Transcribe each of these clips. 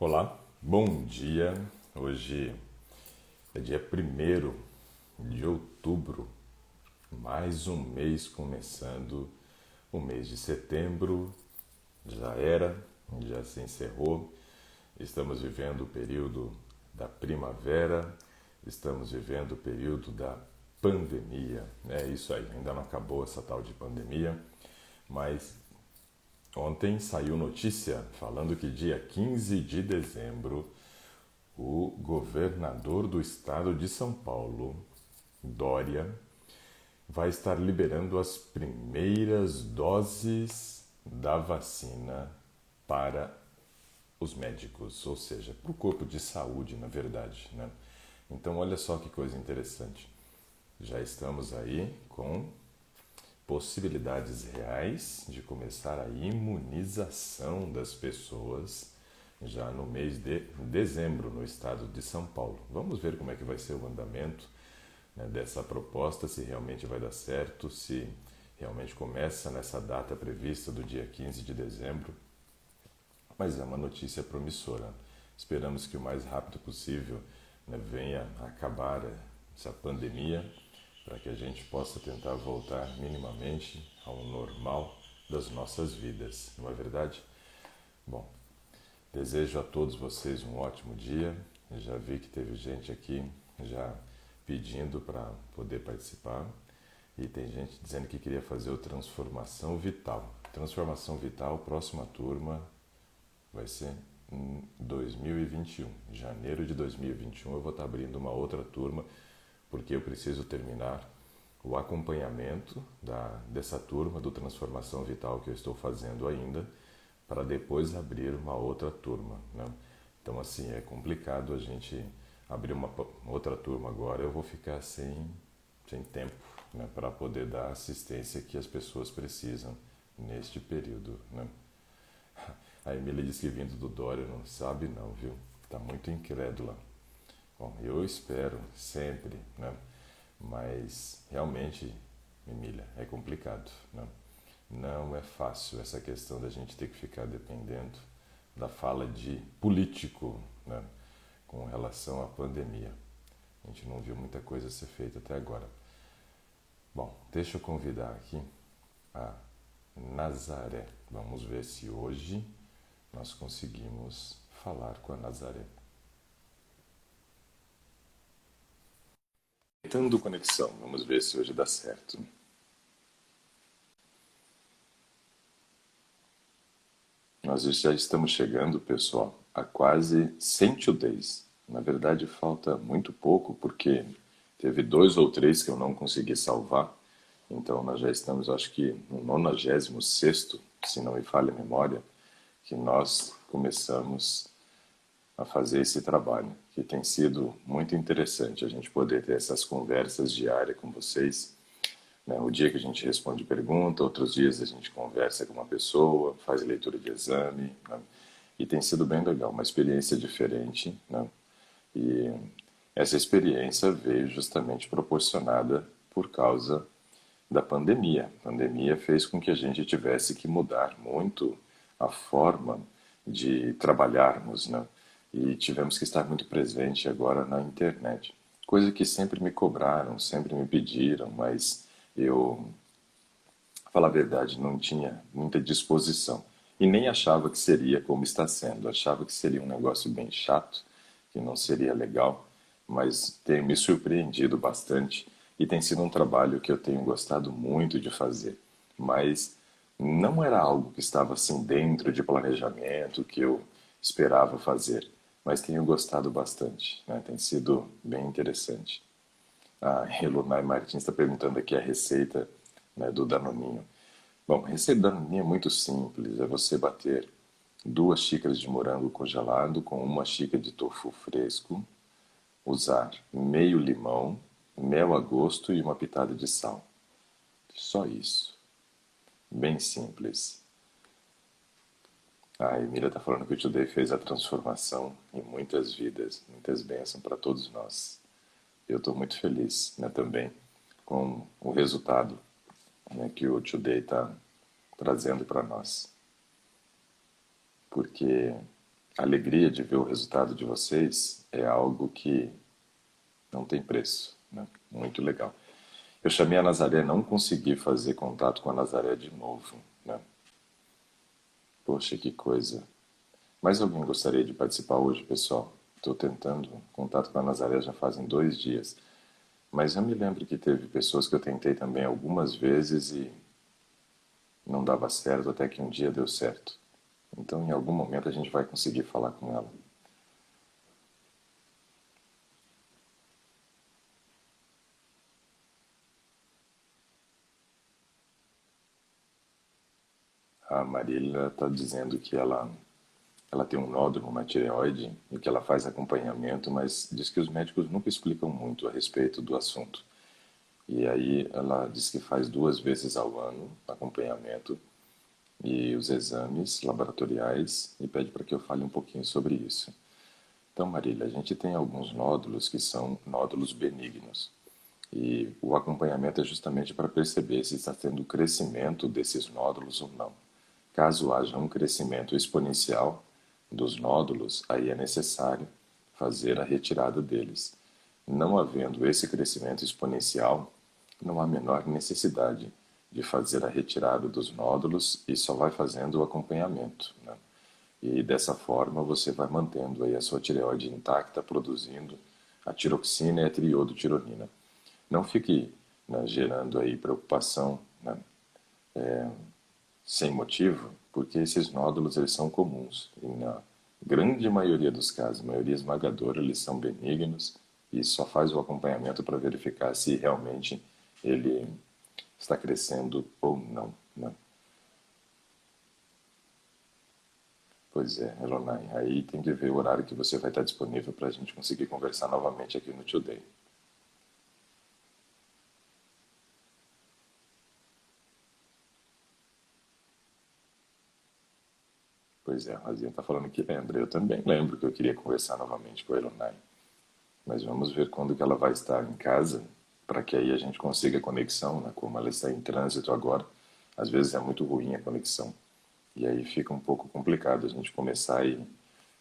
Olá, bom dia. Hoje é dia 1º de outubro, mais um mês começando. O mês de setembro já se encerrou. Estamos vivendo o período da primavera, estamos vivendo o período da pandemia. É isso aí, ainda não acabou essa tal de pandemia, mas ontem saiu notícia falando que dia 15 de dezembro o governador do estado de São Paulo, Dória, vai estar liberando as primeiras doses da vacina para os médicos, ou seja, para o corpo de saúde, na verdade, né? Então, olha só que coisa interessante. Já estamos aí com possibilidades reais de começar a imunização das pessoas já no mês de dezembro no estado de São Paulo. Vamos ver como é que vai ser o andamento, né, dessa proposta, se realmente vai dar certo, se realmente começa nessa data prevista do dia 15 de dezembro. Mas é uma notícia promissora. Esperamos que o mais rápido possível, né, venha a acabar essa pandemia para que a gente possa tentar voltar minimamente ao normal das nossas vidas, não é verdade? Bom, desejo a todos vocês um ótimo dia. Já vi que teve gente aqui já pedindo para poder participar e tem gente dizendo que queria fazer o Transformação Vital. Transformação Vital, próxima turma vai ser em 2021. Em janeiro de 2021 eu vou estar abrindo uma outra turma porque eu preciso terminar o acompanhamento dessa turma do Transformação Vital que eu estou fazendo ainda, para depois abrir uma outra turma, né? Então, assim, é complicado a gente abrir uma outra turma agora. Eu vou ficar sem tempo, né, para poder dar a assistência que as pessoas precisam neste período, né? A Emília disse que vindo do Dória não sabe não, viu? Está muito incrédula. Bom, eu espero sempre, né? Mas realmente, Emília, é complicado, né? Não é fácil essa questão da gente ter que ficar dependendo da fala de político, né, com relação à pandemia. A gente não viu muita coisa ser feita até agora. Bom, deixa eu convidar aqui a Nazaré. Vamos ver se hoje nós conseguimos falar com a Nazaré. Tentando conexão, vamos ver se hoje dá certo. Nós já estamos chegando, pessoal, a quase 100 days. Na verdade, falta muito pouco, porque teve 2 ou 3 que eu não consegui salvar. Então, nós já estamos, acho que, no 96º, se não me falha a memória, que nós começamos a fazer esse trabalho, que tem sido muito interessante a gente poder ter essas conversas diárias com vocês, né? O dia que a gente responde pergunta, outros dias a gente conversa com uma pessoa, faz leitura de exame, né? E tem sido bem legal, uma experiência diferente, né? E essa experiência veio justamente proporcionada por causa da pandemia. A pandemia fez com que a gente tivesse que mudar muito a forma de trabalharmos, né? E tivemos que estar muito presente agora na internet. Coisa que sempre me cobraram, sempre me pediram, mas eu, falar a verdade, não tinha muita disposição. E nem achava que seria como está sendo. Achava que seria um negócio bem chato, que não seria legal, mas tem me surpreendido bastante e tem sido um trabalho que eu tenho gostado muito de fazer. Mas não era algo que estava assim dentro de planejamento que eu esperava fazer, mas tenho gostado bastante, né? Tem sido bem interessante. A Elonai Martins está perguntando aqui a receita, né, do Danoninho. Bom, a receita do Danoninho é muito simples. É você bater 2 xícaras de morango congelado com 1 xícara de tofu fresco, usar meio limão, mel a gosto e uma pitada de sal. Só isso. Bem simples. A Emília está falando que o Today fez a transformação em muitas vidas, muitas bênçãos para todos nós. Eu estou muito feliz, né, também com o resultado, né, que o Today está trazendo para nós. Porque A alegria de ver o resultado de vocês é algo que não tem preço, né? Muito legal. Eu chamei a Nazaré, não consegui fazer contato com a Nazaré de novo, né? Poxa, que coisa. Mais alguém gostaria de participar hoje, pessoal? Estou tentando contato com a Nazaré já fazem 2 dias. Mas eu me lembro que teve pessoas que eu tentei também algumas vezes e não dava certo, até que um dia deu certo. Então, em algum momento, a gente vai conseguir falar com ela. A Marília está dizendo que ela tem um nódulo, uma tireoide, e que ela faz acompanhamento, mas diz que os médicos nunca explicam muito a respeito do assunto. E aí ela diz que faz 2 vezes ao ano acompanhamento e os exames laboratoriais e pede para que eu fale um pouquinho sobre isso. Então, Marília, a gente tem alguns nódulos que são nódulos benignos. E o acompanhamento é justamente para perceber se está tendo crescimento desses nódulos ou não. Caso haja um crescimento exponencial dos nódulos, aí é necessário fazer a retirada deles. Não havendo esse crescimento exponencial, não há a menor necessidade de fazer a retirada dos nódulos e só vai fazendo o acompanhamento, né? E dessa forma você vai mantendo aí a sua tireoide intacta, produzindo a tiroxina e a triodotironina. Não fique, né, gerando aí preocupação, né, sem motivo, porque esses nódulos eles são comuns e na grande maioria dos casos, maioria esmagadora, eles são benignos e só faz o acompanhamento para verificar se realmente ele está crescendo ou não, né? Pois é, Elonai, aí tem que ver o horário que você vai estar disponível para a gente conseguir conversar novamente aqui no Today. Pois é, a Razinha está falando que lembra. Eu também lembro que eu queria conversar novamente com a Elonai. Mas vamos ver quando que ela vai estar em casa, para que aí a gente consiga conexão, né? Como ela está em trânsito agora, às vezes é muito ruim a conexão. E aí fica um pouco complicado a gente começar e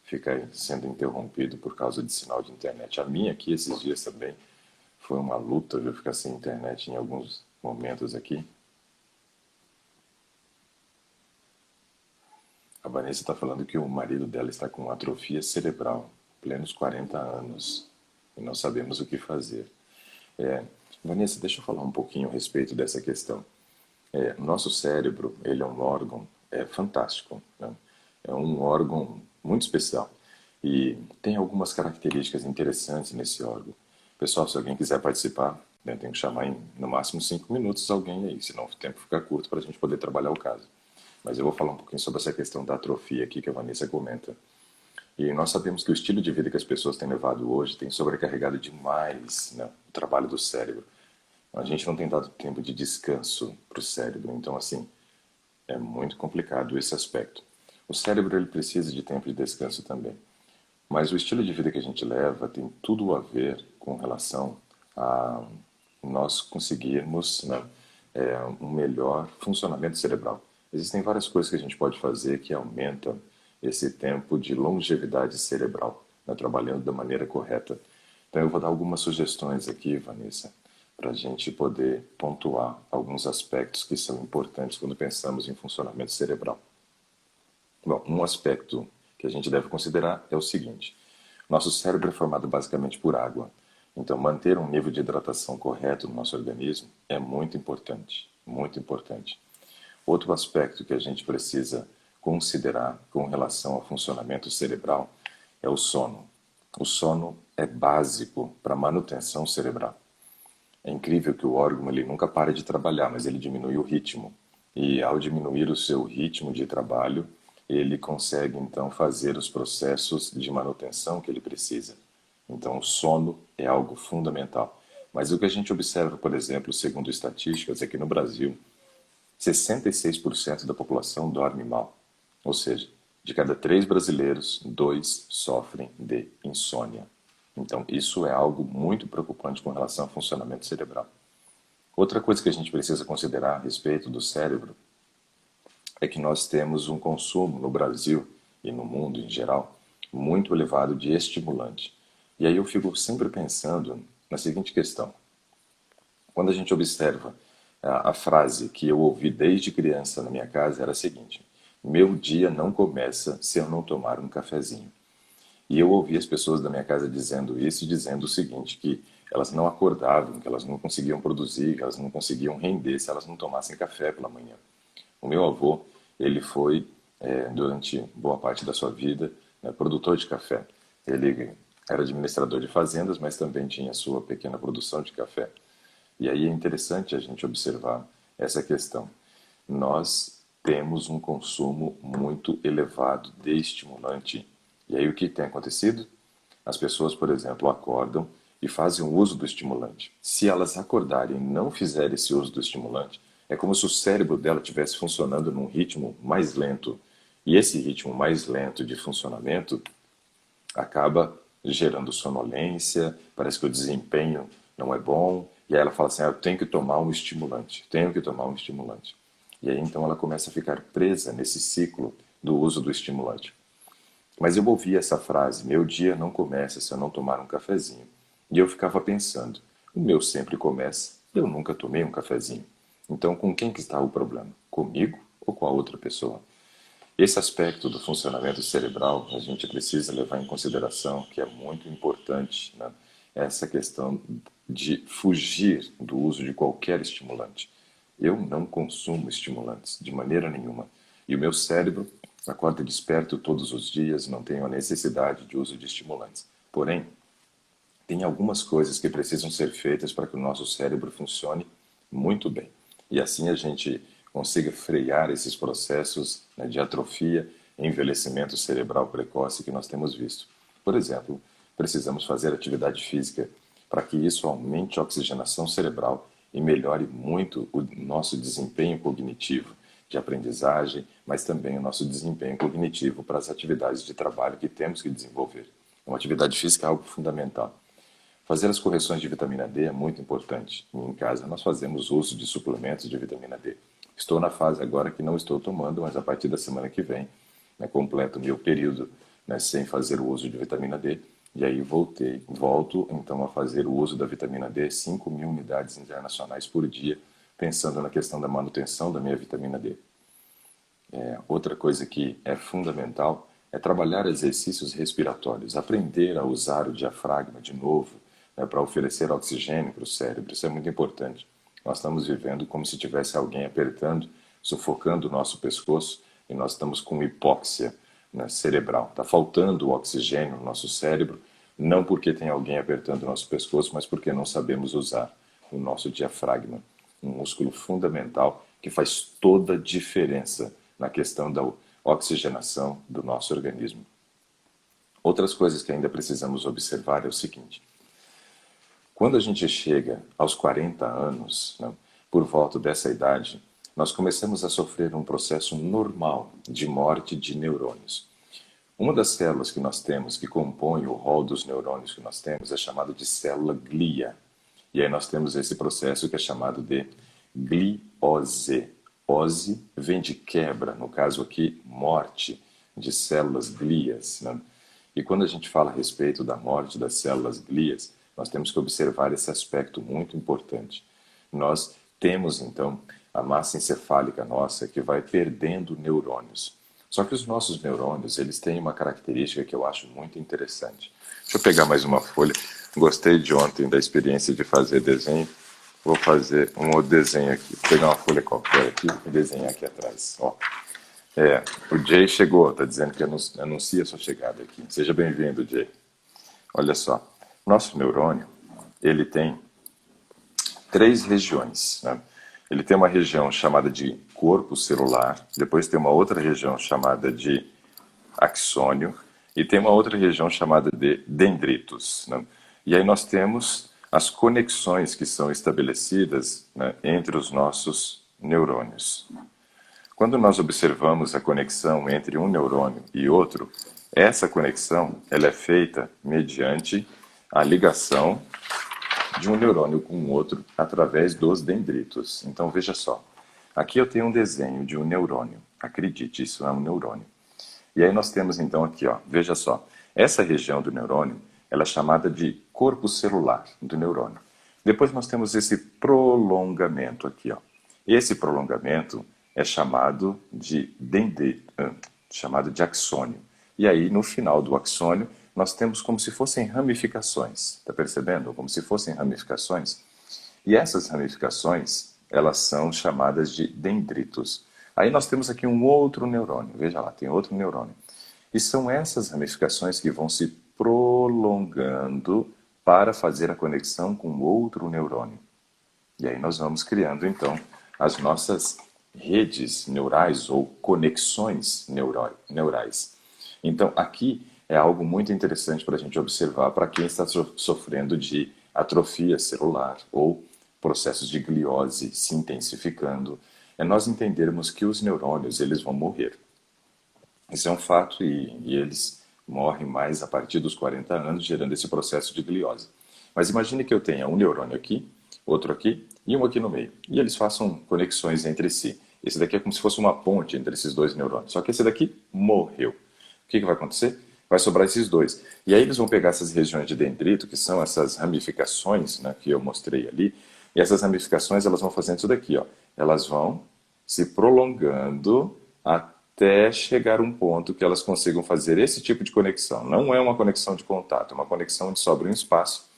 ficar sendo interrompido por causa de sinal de internet. A minha aqui esses dias também foi uma luta, viu? Ficar sem internet em alguns momentos aqui. A Vanessa está falando que o marido dela está com atrofia cerebral, plenos 40 anos, e não sabemos o que fazer. É, Vanessa, deixa eu falar um pouquinho a respeito dessa questão. Nosso cérebro, ele é um órgão fantástico, né? É um órgão muito especial e tem algumas características interessantes nesse órgão. Pessoal, se alguém quiser participar, né, tem que chamar em no máximo 5 minutos alguém aí, senão o tempo fica curto para a gente poder trabalhar o caso. Mas eu vou falar um pouquinho sobre essa questão da atrofia aqui que a Vanessa comenta. E nós sabemos que o estilo de vida que as pessoas têm levado hoje tem sobrecarregado demais, né, o trabalho do cérebro. A gente não tem dado tempo de descanso para o cérebro, então assim, é muito complicado esse aspecto. O cérebro ele precisa de tempo de descanso também, mas o estilo de vida que a gente leva tem tudo a ver com relação a nós conseguirmos, né, um melhor funcionamento cerebral. Existem várias coisas que a gente pode fazer que aumentam esse tempo de longevidade cerebral, né, trabalhando da maneira correta. Então eu vou dar algumas sugestões aqui, Vanessa, para a gente poder pontuar alguns aspectos que são importantes quando pensamos em funcionamento cerebral. Bom, um aspecto que a gente deve considerar é o seguinte: nosso cérebro é formado basicamente por água. Então, manter um nível de hidratação correto no nosso organismo é muito importante, muito importante. Outro aspecto que a gente precisa considerar com relação ao funcionamento cerebral é o sono. O sono é básico para a manutenção cerebral. É incrível que o órgão ele nunca para de trabalhar, mas ele diminui o ritmo. E ao diminuir o seu ritmo de trabalho, ele consegue então fazer os processos de manutenção que ele precisa. Então, o sono é algo fundamental. Mas o que a gente observa, por exemplo, segundo estatísticas, é que no Brasil, 66% da população dorme mal. Ou seja, de cada 3 brasileiros, 2 sofrem de insônia. Então, isso é algo muito preocupante com relação ao funcionamento cerebral. Outra coisa que a gente precisa considerar a respeito do cérebro é que nós temos um consumo no Brasil e no mundo em geral muito elevado de estimulante. E aí eu fico sempre pensando na seguinte questão. Quando a gente observa a frase que eu ouvi desde criança na minha casa era a seguinte: meu dia não começa se eu não tomar um cafezinho. E eu ouvi as pessoas da minha casa dizendo isso, dizendo o seguinte, que elas não acordavam, que elas não conseguiam produzir, que elas não conseguiam render se elas não tomassem café pela manhã. O meu avô, ele foi, durante boa parte da sua vida, produtor de café. Ele era administrador de fazendas, mas também tinha sua pequena produção de café. E aí é interessante a gente observar essa questão. Nós temos um consumo muito elevado de estimulante. E aí o que tem acontecido? As pessoas, por exemplo, acordam e fazem o uso do estimulante. Se elas acordarem e não fizerem esse uso do estimulante, é como se o cérebro dela estivesse funcionando num ritmo mais lento. E esse ritmo mais lento de funcionamento acaba gerando sonolência, parece que o desempenho não é bom, e aí ela fala assim, eu tenho que tomar um estimulante, tenho que tomar um estimulante. E aí então ela começa a ficar presa nesse ciclo do uso do estimulante. Mas eu ouvi essa frase, meu dia não começa se eu não tomar um cafezinho. E eu ficava pensando, o meu sempre começa, eu nunca tomei um cafezinho. Então com quem que está o problema? Comigo ou com a outra pessoa? Esse aspecto do funcionamento cerebral a gente precisa levar em consideração, que é muito importante, né? Essa questão de fugir do uso de qualquer estimulante. Eu não consumo estimulantes, de maneira nenhuma. E o meu cérebro acorda desperto todos os dias, não tenho a necessidade de uso de estimulantes. Porém, tem algumas coisas que precisam ser feitas para que o nosso cérebro funcione muito bem. E assim a gente consiga frear esses processos, né, de atrofia e envelhecimento cerebral precoce que nós temos visto. Por exemplo, precisamos fazer atividade física para que isso aumente a oxigenação cerebral e melhore muito o nosso desempenho cognitivo de aprendizagem, mas também o nosso desempenho cognitivo para as atividades de trabalho que temos que desenvolver. Uma atividade física é algo fundamental. Fazer as correções de vitamina D é muito importante. Em casa nós fazemos uso de suplementos de vitamina D. Estou na fase agora que não estou tomando, mas a partir da semana que vem, né, completo o meu período, né, sem fazer o uso de vitamina D. E aí volto então a fazer o uso da vitamina D, 5.000 unidades internacionais por dia, pensando na questão da manutenção da minha vitamina D. Outra coisa que é fundamental é trabalhar exercícios respiratórios, aprender a usar o diafragma de novo, né, para oferecer oxigênio para o cérebro. Isso é muito importante. Nós estamos vivendo como se tivesse alguém apertando, sufocando o nosso pescoço e nós estamos com hipóxia, né, cerebral. Está faltando o oxigênio no nosso cérebro, não porque tem alguém apertando o nosso pescoço, mas porque não sabemos usar o nosso diafragma, um músculo fundamental que faz toda a diferença na questão da oxigenação do nosso organismo. Outras coisas que ainda precisamos observar é o seguinte: quando a gente chega aos 40 anos, né, por volta dessa idade, nós começamos a sofrer um processo normal de morte de neurônios. Uma das células que nós temos, que compõe o rol dos neurônios que nós temos, é chamada de célula glia. E aí nós temos esse processo que é chamado de gliose. Ose vem de quebra, no caso aqui, morte de células glias, né? E quando a gente fala a respeito da morte das células glias, nós temos que observar esse aspecto muito importante. Nós temos, então, a massa encefálica nossa que vai perdendo neurônios. Só que os nossos neurônios, eles têm uma característica que eu acho muito interessante. Deixa eu pegar mais uma folha. Gostei de ontem da experiência de fazer desenho. Vou fazer um outro desenho aqui. Vou pegar uma folha qualquer aqui e desenhar aqui atrás. Ó. O Jay chegou, está dizendo que anuncia a sua chegada aqui. Seja bem-vindo, Jay. Olha só, nosso neurônio, ele tem 3 regiões, né? Ele tem uma região chamada de corpo celular, depois tem uma outra região chamada de axônio e tem uma outra região chamada de dendritos, né? E aí nós temos as conexões que são estabelecidas, né, entre os nossos neurônios. Quando nós observamos a conexão entre um neurônio e outro, essa conexão ela é feita mediante a ligação de um neurônio com o outro através dos dendritos. Então veja só, aqui eu tenho um desenho de um neurônio. Acredite, isso é um neurônio. E aí nós temos então aqui, ó, veja só, essa região do neurônio, ela é chamada de corpo celular do neurônio. Depois nós temos esse prolongamento aqui, ó. Esse prolongamento é chamado de axônio. E aí, no final do axônio, nós temos como se fossem ramificações. Está percebendo? Como se fossem ramificações. E essas ramificações, elas são chamadas de dendritos. Aí nós temos aqui um outro neurônio. Veja lá, tem outro neurônio. E são essas ramificações que vão se prolongando para fazer a conexão com outro neurônio. E aí nós vamos criando, então, as nossas redes neurais ou conexões neurais. Então, aqui é algo muito interessante para a gente observar para quem está sofrendo de atrofia celular ou processos de gliose se intensificando. É nós entendermos que os neurônios eles vão morrer. Isso é um fato e eles morrem mais a partir dos 40 anos, gerando esse processo de gliose. Mas imagine que eu tenha um neurônio aqui, outro aqui e um aqui no meio. E eles façam conexões entre si. Esse daqui é como se fosse uma ponte entre esses dois neurônios. Só que esse daqui morreu. O que vai acontecer? Vai sobrar esses dois. E aí eles vão pegar essas regiões de dendrito, que são essas ramificações, né, que eu mostrei ali. E essas ramificações elas vão fazendo isso daqui. Ó. Elas vão se prolongando até chegar um ponto que elas consigam fazer esse tipo de conexão. Não é uma conexão de contato, é uma conexão onde sobra um espaço.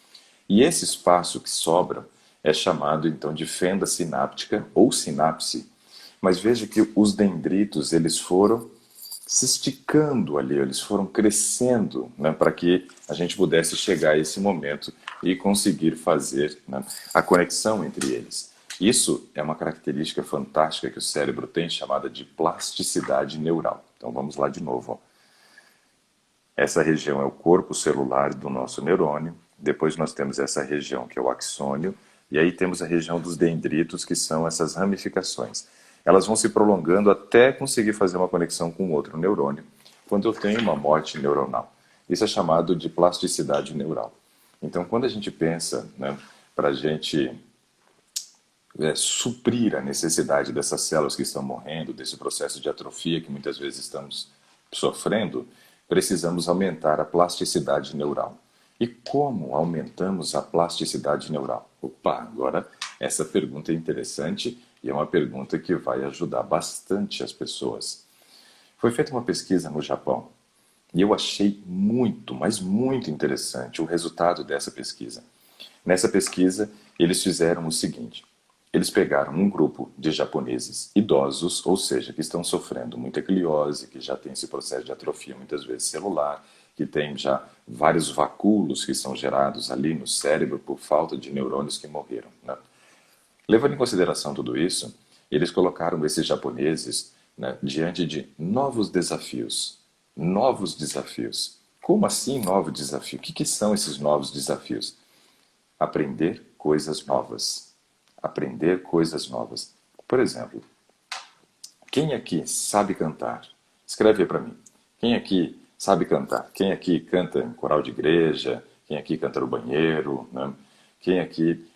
E esse espaço que sobra é chamado então de fenda sináptica ou sinapse. Mas veja que os dendritos eles foram se esticando ali, eles foram crescendo, né, para que a gente pudesse chegar a esse momento e conseguir fazer, né, a conexão entre eles. Isso é uma característica fantástica que o cérebro tem, chamada de plasticidade neural. Então vamos lá de novo. Ó. Essa região é o corpo celular do nosso neurônio. Depois nós temos essa região que é o axônio. E aí temos a região dos dendritos, que são essas ramificações. Elas vão se prolongando até conseguir fazer uma conexão com outro neurônio, quando eu tenho uma morte neuronal. Isso é chamado de plasticidade neural. Então, quando a gente pensa, né, para a gente suprir a necessidade dessas células que estão morrendo, desse processo de atrofia que muitas vezes estamos sofrendo, precisamos aumentar a plasticidade neural. E como aumentamos a plasticidade neural? Opa, agora essa pergunta é interessante e é uma pergunta que vai ajudar bastante as pessoas. Foi feita uma pesquisa no Japão e eu achei muito, mas muito interessante o resultado dessa pesquisa. Nessa pesquisa, eles fizeram o seguinte. Eles pegaram um grupo de japoneses idosos, ou seja, que estão sofrendo muita gliose, que já tem esse processo de atrofia muitas vezes celular, que tem já vários vacúolos que são gerados ali no cérebro por falta de neurônios que morreram. Né? Levando em consideração tudo isso, eles colocaram esses japoneses, né, diante de novos desafios. Novos desafios. Como assim novo desafio? O que são esses novos desafios? Aprender coisas novas. Aprender coisas novas. Por exemplo, quem aqui sabe cantar? Escreve aí para mim. Quem aqui sabe cantar? Quem aqui canta em coral de igreja? Quem aqui canta no banheiro? Né? Quem aqui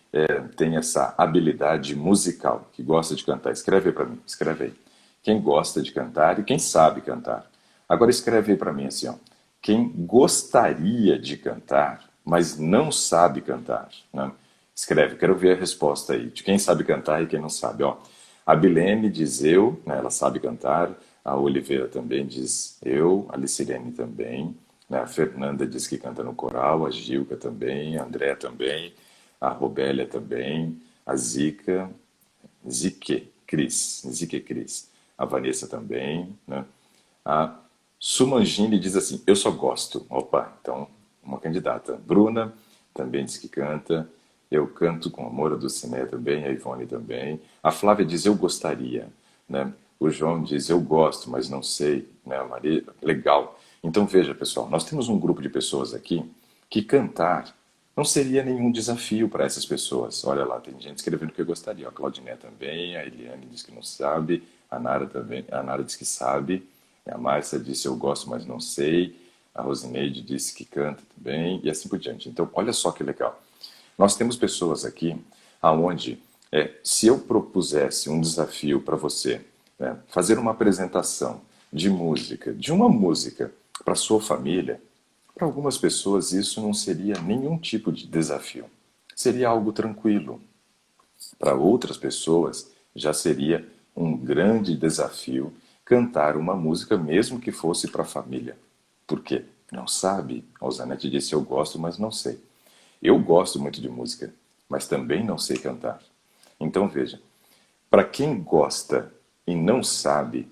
tem essa habilidade musical, que gosta de cantar? Escreve aí para mim. Escreve aí. Quem gosta de cantar e quem sabe cantar. Agora escreve aí para mim assim, ó. Quem gostaria de cantar, mas não sabe cantar. Né? Escreve, quero ver a resposta aí, de quem sabe cantar e quem não sabe. Ó, a Bilene diz eu, né, ela sabe cantar. A Oliveira também diz eu, a Licirene também. Né, a Fernanda diz que canta no coral, a Gilca também, a André também, a Robélia também, a Zica, Zique Cris. A Vanessa também. Né? A Sumangini diz assim, eu só gosto. Opa, então, uma candidata. Bruna também diz que canta. Eu canto com amor, a Dulciné também, a Ivone também. A Flávia diz, eu gostaria. Né? O João diz, eu gosto, mas não sei. Né? A Maria, legal. Então, veja, pessoal, nós temos um grupo de pessoas aqui que cantar não seria nenhum desafio para essas pessoas. Olha lá, tem gente escrevendo que eu gostaria. A Claudiné também, a Eliane diz que não sabe, a Nara também, a Nara diz que sabe. A Márcia disse, eu gosto, mas não sei. A Rosineide disse que canta também, e assim por diante. Então, olha só que legal. Nós temos pessoas aqui aonde, se eu propusesse um desafio para você, né, fazer uma apresentação de música, de uma música para sua família, para algumas pessoas isso não seria nenhum tipo de desafio. Seria algo tranquilo. Para outras pessoas já seria um grande desafio cantar uma música mesmo que fosse para a família. Por quê? Não sabe. A Zanetti disse: eu gosto, mas não sei. Eu gosto muito de música, mas também não sei cantar. Então veja, para quem gosta e não sabe,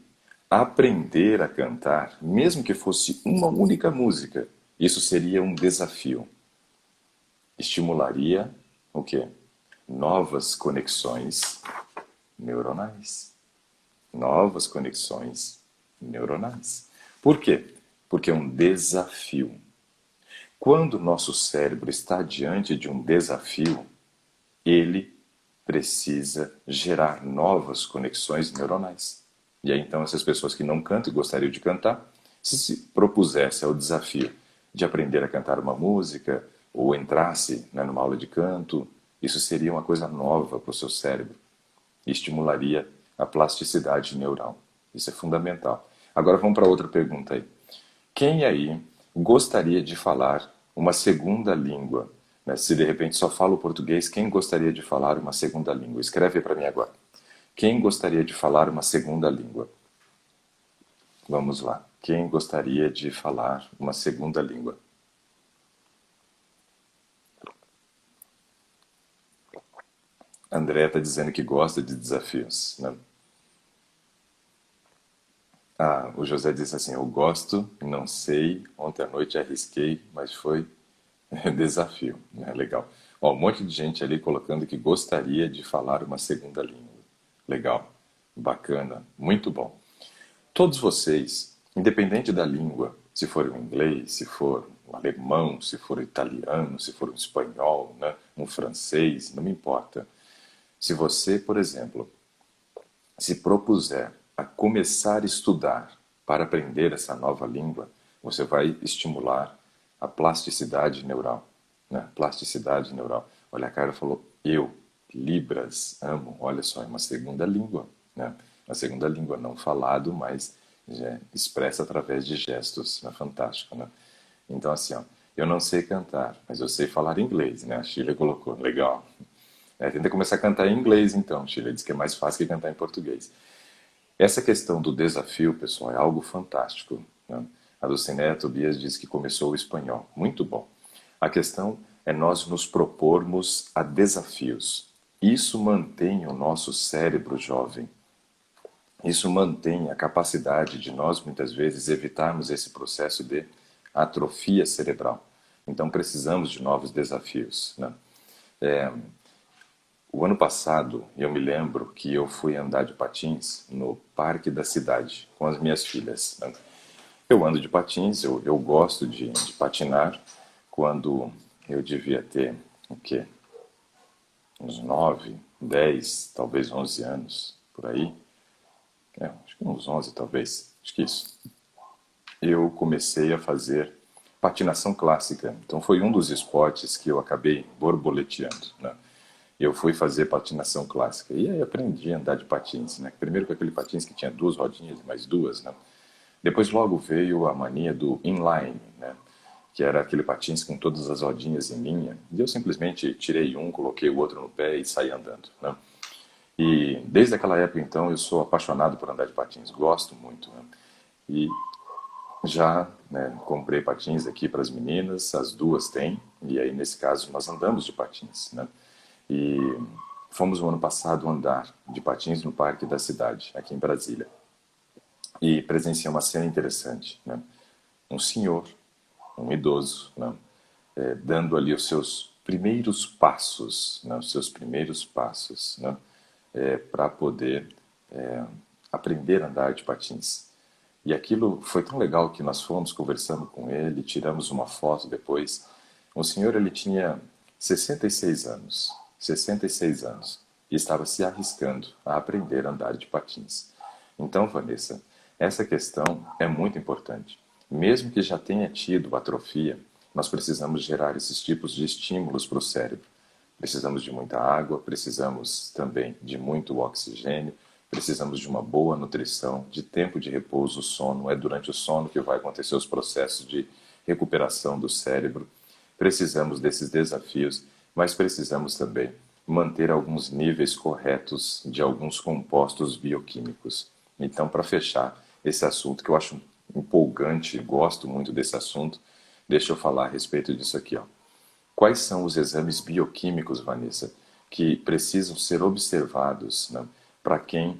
aprender a cantar, mesmo que fosse uma única música, isso seria um desafio. Estimularia o quê? Novas conexões neuronais. Novas conexões neuronais. Por quê? Porque é um desafio. Quando o nosso cérebro está diante de um desafio, ele precisa gerar novas conexões neuronais. E aí então essas pessoas que não cantam e gostariam de cantar, se propusesse ao desafio de aprender a cantar uma música ou entrasse, né, numa aula de canto, isso seria uma coisa nova para o seu cérebro e estimularia a plasticidade neural. Isso é fundamental. Agora vamos para outra pergunta aí. Quem aí gostaria de falar uma segunda língua? Né? Se de repente só fala o português, quem gostaria de falar uma segunda língua? Escreve para mim agora. Quem gostaria de falar uma segunda língua? Vamos lá. Quem gostaria de falar uma segunda língua? André está dizendo que gosta de desafios. Né? Ah, o José disse assim: eu gosto, não sei, ontem à noite arrisquei, mas foi desafio. Né? Legal. Ó, um monte de gente ali colocando que gostaria de falar uma segunda língua. Legal, bacana, muito bom. Todos vocês, independente da língua, se for o inglês, se for o alemão, se for o italiano, se for o espanhol, né, um francês, não me importa. Se você, por exemplo, se propuser a começar a estudar para aprender essa nova língua, você vai estimular a plasticidade neural. Né? Plasticidade neural. Olha, a Carla falou: eu, Libras, amo. Olha só, é uma segunda língua. Né? Uma segunda língua, não falado, mas expressa através de gestos. Né? Fantástico, né? Então, assim, ó, eu não sei cantar, mas eu sei falar inglês, né? A Sheila colocou, legal. Tenta começar a cantar em inglês, então. Sheila diz que é mais fácil que cantar em português. Essa questão do desafio, pessoal, é algo fantástico. Né? A Dulcinea Tobias diz que começou o espanhol. Muito bom. A questão é nós nos propormos a desafios. Isso mantém o nosso cérebro jovem. Isso mantém a capacidade de nós, muitas vezes, evitarmos esse processo de atrofia cerebral. Então, precisamos de novos desafios. Né? O ano passado, eu me lembro que eu fui andar de patins no parque da cidade com as minhas filhas. Né? Eu ando de patins, eu gosto de patinar. Quando eu devia ter, o quê? Uns 9, 10, talvez 11 anos, por aí. Acho que uns 11 talvez, acho que isso. Eu comecei a fazer patinação clássica. Então foi um dos esportes que eu acabei borboleteando. Né? Eu fui fazer patinação clássica. E aí aprendi a andar de patins. Né? Primeiro com aquele patins que tinha duas rodinhas, mais duas. Né? Depois logo veio a mania do inline, né? Que era aquele patins com todas as rodinhas em linha. E eu simplesmente tirei um, coloquei o outro no pé e saí andando. Né? E desde aquela época, então, eu sou apaixonado por andar de patins. Gosto muito. Né? E já, né, comprei patins aqui para as meninas, as duas têm, e aí nesse caso nós andamos de patins, né? E fomos no ano passado andar de patins no parque da cidade, aqui em Brasília. E presenciei uma cena interessante, né? Um senhor, um idoso, né? Dando ali os seus primeiros passos, né? Os seus primeiros passos, né? Para poder aprender a andar de patins. E aquilo foi tão legal que nós fomos conversando com ele, tiramos uma foto depois. O senhor, ele tinha 66 anos, 66 anos, e estava se arriscando a aprender a andar de patins. Então, Vanessa, essa questão é muito importante. Mesmo que já tenha tido atrofia, nós precisamos gerar esses tipos de estímulos para o cérebro. Precisamos de muita água, precisamos também de muito oxigênio, Precisamos de uma boa nutrição, de tempo de repouso, sono. É durante o sono que vai acontecer os processos de recuperação do cérebro. Precisamos desses desafios, mas precisamos também manter alguns níveis corretos de alguns compostos bioquímicos. Então, para fechar esse assunto, que eu acho empolgante, gosto muito desse assunto, deixa eu falar a respeito disso aqui, ó. Quais são os exames bioquímicos, Vanessa, que precisam ser observados, né, para quem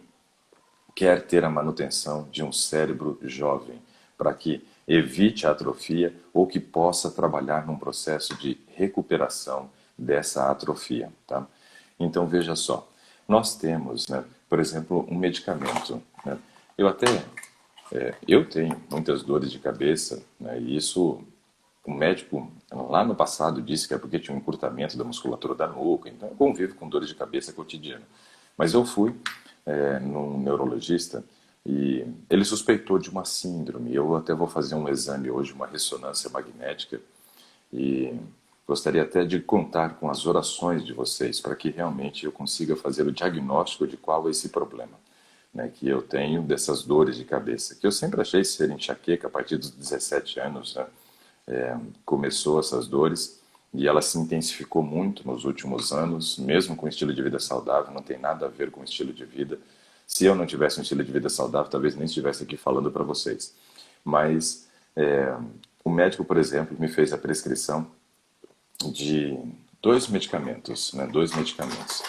quer ter a manutenção de um cérebro jovem, para que evite a atrofia ou que possa trabalhar num processo de recuperação dessa atrofia, tá? Então veja só, nós temos, né, por exemplo, um medicamento, né? Eu até eu tenho muitas dores de cabeça, né, e isso o médico lá no passado disse que é porque tinha um encurtamento da musculatura da nuca, então eu convivo com dores de cabeça cotidiana. Mas eu fui num neurologista e ele suspeitou de uma síndrome. Eu até vou fazer um exame hoje, uma ressonância magnética, e gostaria até de contar com as orações de vocês para que realmente eu consiga fazer o diagnóstico de qual é esse problema, né, que eu tenho dessas dores de cabeça, que eu sempre achei ser enxaqueca a partir dos 17 anos, né, começou essas dores e ela se intensificou muito nos últimos anos, mesmo com estilo de vida saudável, não tem nada a ver com estilo de vida. Se eu não tivesse um estilo de vida saudável, talvez nem estivesse aqui falando para vocês. Mas o médico, por exemplo, me fez a prescrição de dois medicamentos, né? Dois medicamentos.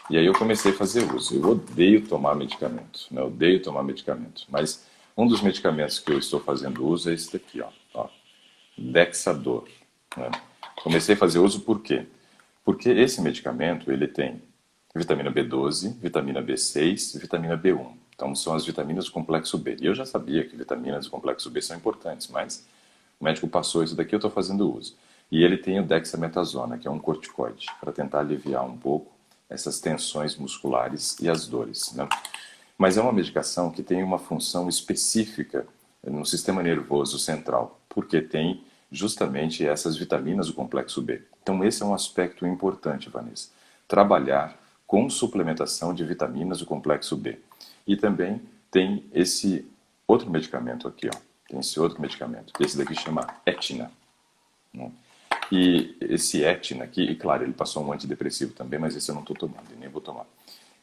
E aí eu comecei a fazer uso. Eu odeio tomar medicamento, né? Eu odeio tomar medicamento. Mas um dos medicamentos que eu estou fazendo uso é esse daqui, ó. Dexador, né? Comecei a fazer uso por quê? Porque esse medicamento ele tem vitamina B12, vitamina B6 e vitamina B1. Então são as vitaminas do complexo B. E eu já sabia que vitaminas do complexo B são importantes, mas o médico passou isso daqui, eu estou fazendo uso. E ele tem o dexametasona, que é um corticoide, para tentar aliviar um pouco essas tensões musculares e as dores, né? Mas é uma medicação que tem uma função específica no sistema nervoso central, porque tem justamente essas vitaminas do complexo B. Então esse é um aspecto importante, Vanessa. Trabalhar com suplementação de vitaminas do complexo B. E também tem esse outro medicamento aqui, ó. Tem esse outro medicamento. Esse daqui chama Etna, né? E esse Etna aqui, e claro, ele passou um antidepressivo também, mas esse eu não estou tomando e nem vou tomar.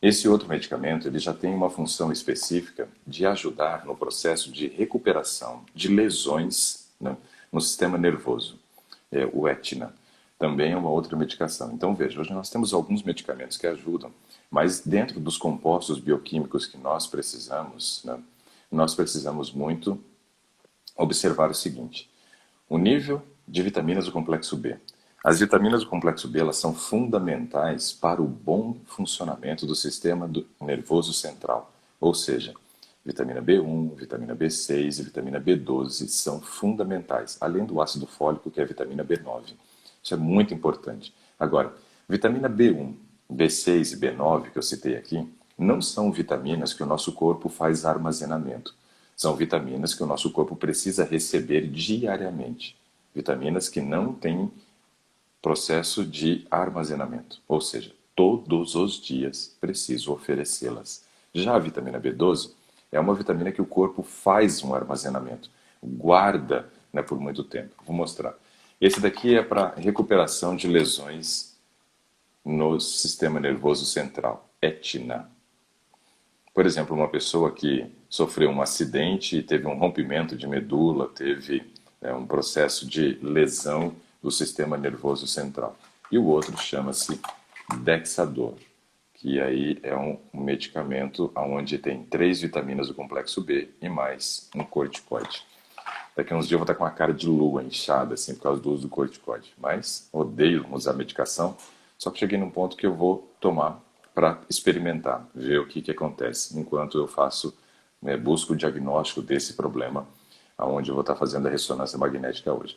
Esse outro medicamento ele já tem uma função específica de ajudar no processo de recuperação de lesões, né, no sistema nervoso. O Etna também é uma outra medicação. Então veja, hoje nós temos alguns medicamentos que ajudam, mas dentro dos compostos bioquímicos que nós precisamos, né, nós precisamos muito observar o seguinte: o nível de vitaminas do complexo B. As vitaminas do complexo B elas são fundamentais para o bom funcionamento do sistema nervoso central. Ou seja, vitamina B1, vitamina B6 e vitamina B12 são fundamentais, além do ácido fólico, que é a vitamina B9. Isso é muito importante. Agora, vitamina B1, B6 e B9, que eu citei aqui, não são vitaminas que o nosso corpo faz armazenamento. São vitaminas que o nosso corpo precisa receber diariamente. Vitaminas que não têm processo de armazenamento, ou seja, todos os dias preciso oferecê-las. Já a vitamina B12 é uma vitamina que o corpo faz um armazenamento, guarda, né, por muito tempo. Vou mostrar. Esse daqui é para recuperação de lesões no sistema nervoso central, Etna. Por exemplo, uma pessoa que sofreu um acidente, teve um rompimento de medula, teve um processo de lesão do sistema nervoso central. E o outro chama-se Dexador, que aí é um medicamento onde tem 3 vitaminas do complexo B e mais um corticoide. Daqui a uns dias eu vou estar com uma cara de lua inchada, assim, por causa do uso do corticoide. Mas odeio usar medicação, só que cheguei num ponto que eu vou tomar para experimentar, ver o que acontece, enquanto eu faço, busco o diagnóstico desse problema, onde eu vou estar fazendo a ressonância magnética hoje.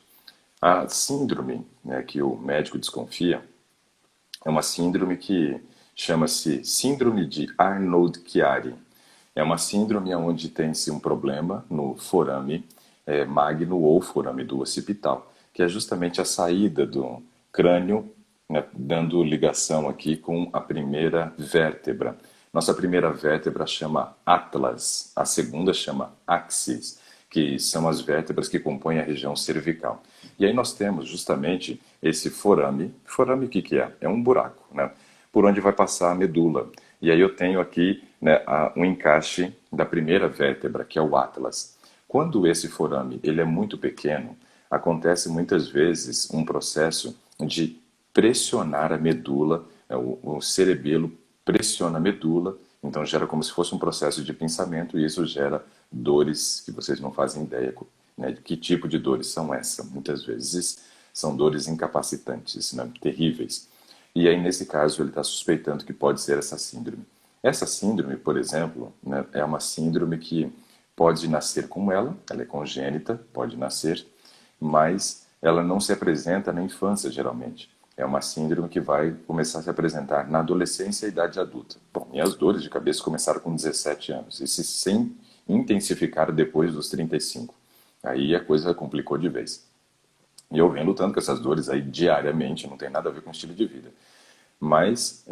A síndrome, né, que o médico desconfia é uma síndrome que chama-se Síndrome de Arnold-Chiari. É uma síndrome onde tem-se um problema no forame magno ou forame do occipital, que é justamente a saída do crânio, né, dando ligação aqui com a primeira vértebra. Nossa primeira vértebra chama atlas, a segunda chama axis, que são as vértebras que compõem a região cervical. E aí nós temos justamente esse forame. Forame o que que é? É um buraco, né? Por onde vai passar a medula. E aí eu tenho aqui, né, um encaixe da primeira vértebra, que é o atlas. Quando esse forame ele é muito pequeno, acontece muitas vezes um processo de pressionar a medula, o cerebelo pressiona a medula, então gera como se fosse um processo de pinçamento e isso gera dores que vocês não fazem ideia, né, de que tipo de dores são essas. Muitas vezes são dores incapacitantes, né, terríveis. E aí, nesse caso, ele está suspeitando que pode ser essa síndrome. Essa síndrome, por exemplo, né, é uma síndrome que pode nascer com ela é congênita, pode nascer, mas ela não se apresenta na infância, geralmente. É uma síndrome que vai começar a se apresentar na adolescência e idade adulta. Bom, minhas dores de cabeça começaram com 17 anos e se intensificaram depois dos 35. Aí a coisa complicou de vez. E eu venho lutando com essas dores aí diariamente, não tem nada a ver com estilo de vida. Mas,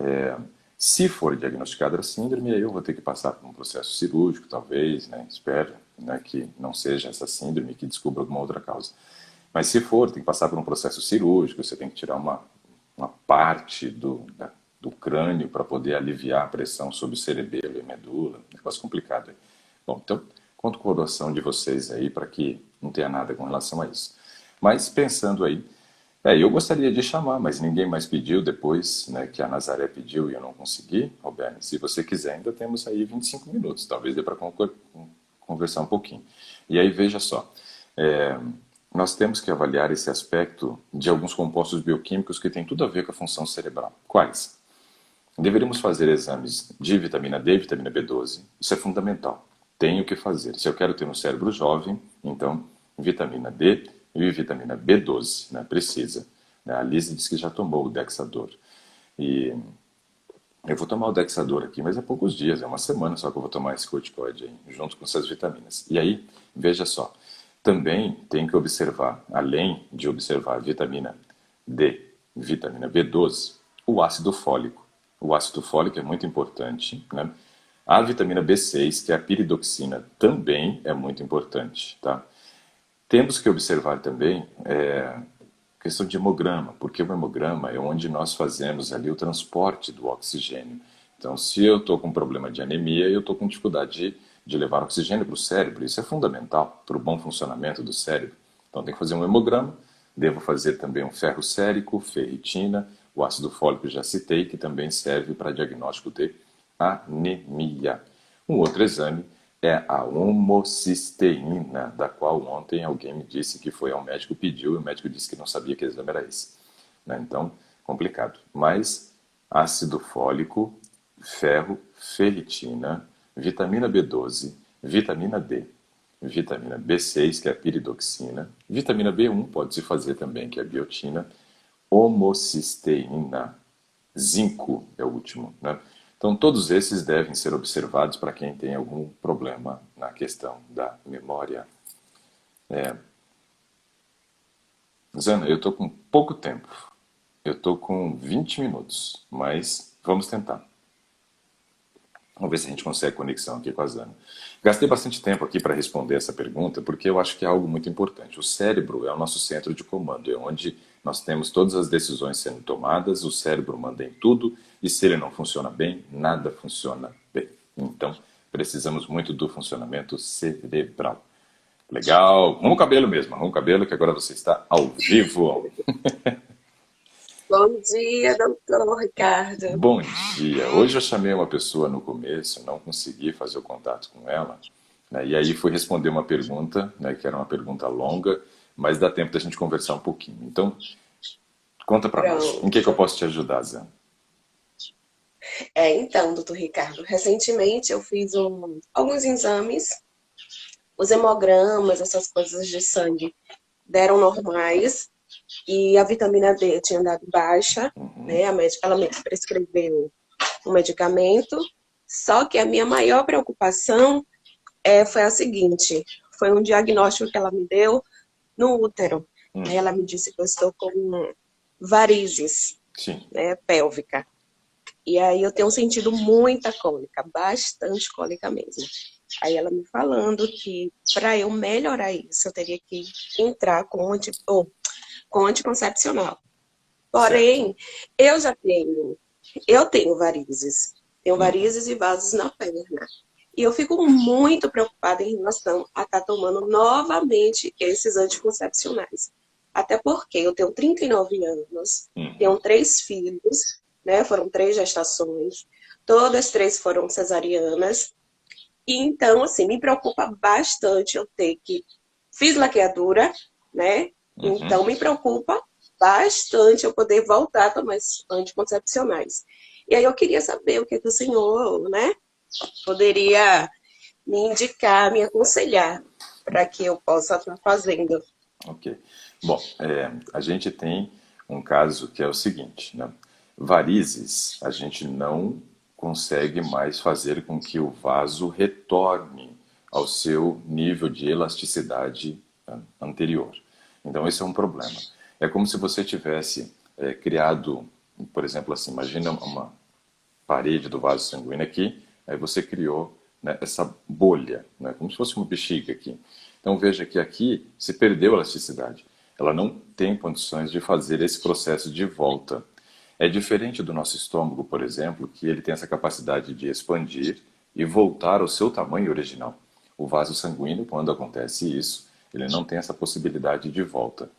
se for diagnosticada a síndrome, aí eu vou ter que passar por um processo cirúrgico, talvez, né? Espero, né, que não seja essa síndrome, que descubra alguma outra causa. Mas se for, tem que passar por um processo cirúrgico, você tem que tirar uma parte do crânio para poder aliviar a pressão sobre o cerebelo e medula. Negócio complicado aí. Bom, então, conto com a oração de vocês aí para que não tenha nada com relação a isso. Mas pensando aí, eu gostaria de chamar, mas ninguém mais pediu depois, né, que a Nazaré pediu e eu não consegui. Roberto, se você quiser, ainda temos aí 25 minutos, talvez dê para conversar um pouquinho. E aí, veja só, nós temos que avaliar esse aspecto de alguns compostos bioquímicos que têm tudo a ver com a função cerebral. Quais? Deveríamos fazer exames de vitamina D e vitamina B12. Isso é fundamental. Tenho que fazer. Se eu quero ter um cérebro jovem, então vitamina D e vitamina B12, né? Precisa. A Lise disse que já tomou o Dexador. E eu vou tomar o Dexador aqui, mas é poucos dias, é uma semana só que eu vou tomar esse corticoide aí, junto com essas vitaminas. E aí, veja só, também tem que observar, além de observar a vitamina D, vitamina B12, o ácido fólico. O ácido fólico é muito importante, né? A vitamina B6, que é a piridoxina, também é muito importante, tá? Temos que observar também questão de hemograma, porque o hemograma é onde nós fazemos ali o transporte do oxigênio. Então, se eu estou com problema de anemia, eu estou com dificuldade de levar oxigênio para o cérebro. Isso é fundamental para o bom funcionamento do cérebro. Então, tem que fazer um hemograma. Devo fazer também um ferro sérico, ferritina, o ácido fólico já citei, que também serve para diagnóstico de anemia. Um outro exame é a homocisteína, da qual ontem alguém me disse que foi ao médico, pediu, e o médico disse que não sabia que exame era esse. Né? Então, complicado. Mas ácido fólico, ferro, ferritina, vitamina B12, vitamina D, vitamina B6, que é a piridoxina, vitamina B1 pode-se fazer também, que é a biotina, homocisteína, zinco é o último, né? Então, todos esses devem ser observados para quem tem algum problema na questão da memória. Zana, eu estou com pouco tempo. Eu estou com 20 minutos, mas vamos tentar. Vamos ver se a gente consegue conexão aqui com a Zana. Gastei bastante tempo aqui para responder essa pergunta, porque eu acho que é algo muito importante. O cérebro é o nosso centro de comando, é onde nós temos todas as decisões sendo tomadas, o cérebro manda em tudo, e se ele não funciona bem, nada funciona bem. Então, precisamos muito do funcionamento cerebral. Legal. Arruma o cabelo mesmo, arruma o cabelo, que agora você está ao vivo. Bom dia, doutor Ricardo. Bom dia. Hoje eu chamei uma pessoa no começo, não consegui fazer o contato com ela, né, e aí fui responder uma pergunta, né, que era uma pergunta longa, mas dá tempo da gente conversar um pouquinho. Então, conta pra nós. Em que eu Pronto. posso te ajudar, Zé? Então, doutor Ricardo, recentemente eu fiz alguns exames, os hemogramas, essas coisas de sangue deram normais e a vitamina D tinha dado baixa, né? A médica, ela me prescreveu um medicamento, só que a minha maior preocupação foi a seguinte, foi um diagnóstico que ela me deu no útero. Aí ela me disse que eu estou com varizes, Sim. né, pélvica. E aí eu tenho sentido muita cólica, bastante cólica mesmo. Aí ela me falando que para eu melhorar isso, eu teria que entrar com anticoncepcional. Certo. Porém, eu tenho varizes. Tenho Uhum. varizes e vasos na perna. E eu fico muito preocupada em relação a estar tomando novamente esses anticoncepcionais. Até porque eu tenho 39 anos, Uhum. tenho 3 filhos, né? Foram 3 gestações, todas 3 foram cesarianas. E então, assim, me preocupa bastante eu ter que. Fiz laqueadura, né? Uhum. Então, me preocupa bastante eu poder voltar a tomar esses anticoncepcionais. E aí eu queria saber o que o senhor, né, poderia me indicar, me aconselhar para que eu possa estar fazendo. Ok. Bom, a gente tem um caso que é o seguinte, né? Varizes, a gente não consegue mais fazer com que o vaso retorne ao seu nível de elasticidade, né, anterior. Então, esse é um problema. É como se você tivesse criado, por exemplo, assim, imagina uma parede do vaso sanguíneo aqui, aí você criou, né, essa bolha, né, como se fosse uma bexiga aqui. Então veja que aqui se perdeu a elasticidade. Ela não tem condições de fazer esse processo de volta. É diferente do nosso estômago, por exemplo, que ele tem essa capacidade de expandir e voltar ao seu tamanho original. O vaso sanguíneo, quando acontece isso, ele não tem essa possibilidade de volta.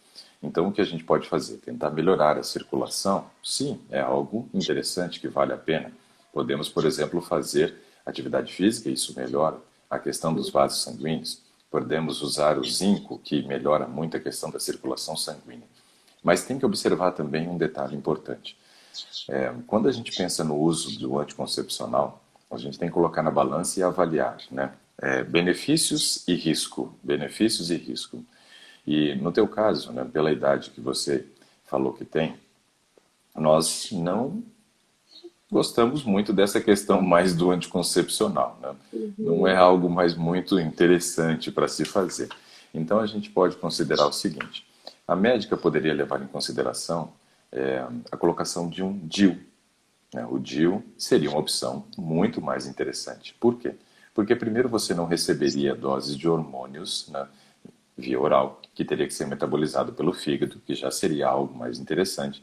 Então, o que a gente pode fazer? Tentar melhorar a circulação? Sim, é algo interessante que vale a pena. Podemos, por exemplo, fazer atividade física, isso melhora a questão dos vasos sanguíneos. Podemos usar o zinco, que melhora muito a questão da circulação sanguínea. Mas tem que observar também um detalhe importante. Quando a gente pensa no uso do anticoncepcional, a gente tem que colocar na balança e avaliar, né? Benefícios e risco. Benefícios e risco. E no teu caso, né, pela idade que você falou que tem, nós não gostamos muito dessa questão mais do anticoncepcional, né? Não é Uhum. algo mais muito interessante para se fazer. Então a gente pode considerar o seguinte: a médica poderia levar em consideração a colocação de um DIU, né? O DIU seria uma opção muito mais interessante. Por quê? Porque primeiro você não receberia doses de hormônios, né, via oral, que teria que ser metabolizado pelo fígado, que já seria algo mais interessante,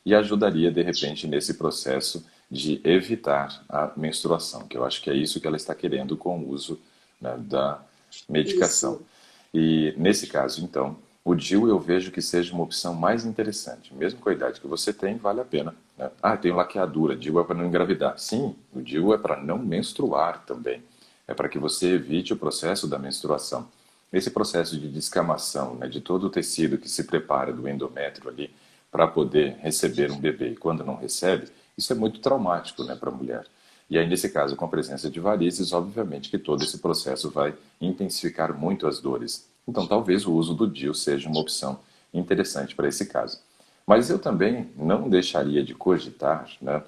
e ajudaria, de repente, nesse processo de evitar a menstruação, que eu acho que é isso que ela está querendo com o uso, né, da medicação. Isso. E nesse caso, então, o DIU eu vejo que seja uma opção mais interessante. Mesmo com a idade que você tem, vale a pena, né? Ah, tem laqueadura, DIU é para não engravidar. Sim, o DIU é para não menstruar também. É para que você evite o processo da menstruação. Esse processo de descamação, né, de todo o tecido que se prepara do endométrio ali para poder receber um bebê e quando não recebe, isso é muito traumático, né, para a mulher. E aí, nesse caso, com a presença de varizes, obviamente que todo esse processo vai intensificar muito as dores. Então, talvez o uso do DIU seja uma opção interessante para esse caso. Mas eu também não deixaria de cogitar, né,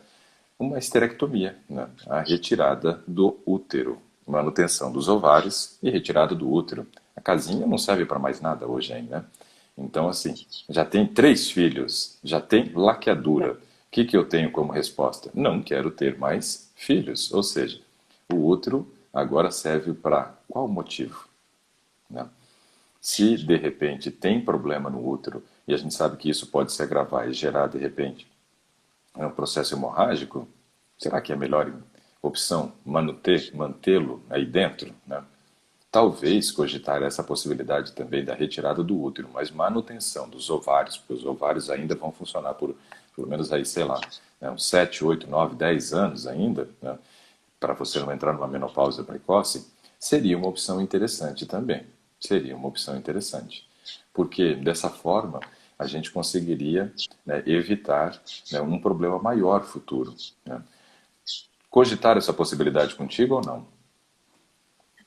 uma esterectomia, né, a retirada do útero, manutenção dos ovários e retirada do útero. A casinha não serve para mais nada hoje ainda, né? Então, assim, já tem 3 filhos, já tem laqueadura. O que eu tenho como resposta? Não quero ter mais filhos. Ou seja, o útero agora serve para qual motivo, né? Se de repente tem problema no útero, e a gente sabe que isso pode se agravar e gerar de repente um processo hemorrágico, será que é a melhor opção mantê-lo aí dentro, né? Talvez cogitar essa possibilidade também da retirada do útero, mas manutenção dos ovários, porque os ovários ainda vão funcionar por pelo menos aí, sei lá, né, uns 7, 8, 9, 10 anos ainda, né, para você não entrar numa menopausa precoce, seria uma opção interessante também. Seria uma opção interessante. Porque dessa forma a gente conseguiria, né, evitar, né, um problema maior futuro, né? Cogitar essa possibilidade contigo ou não?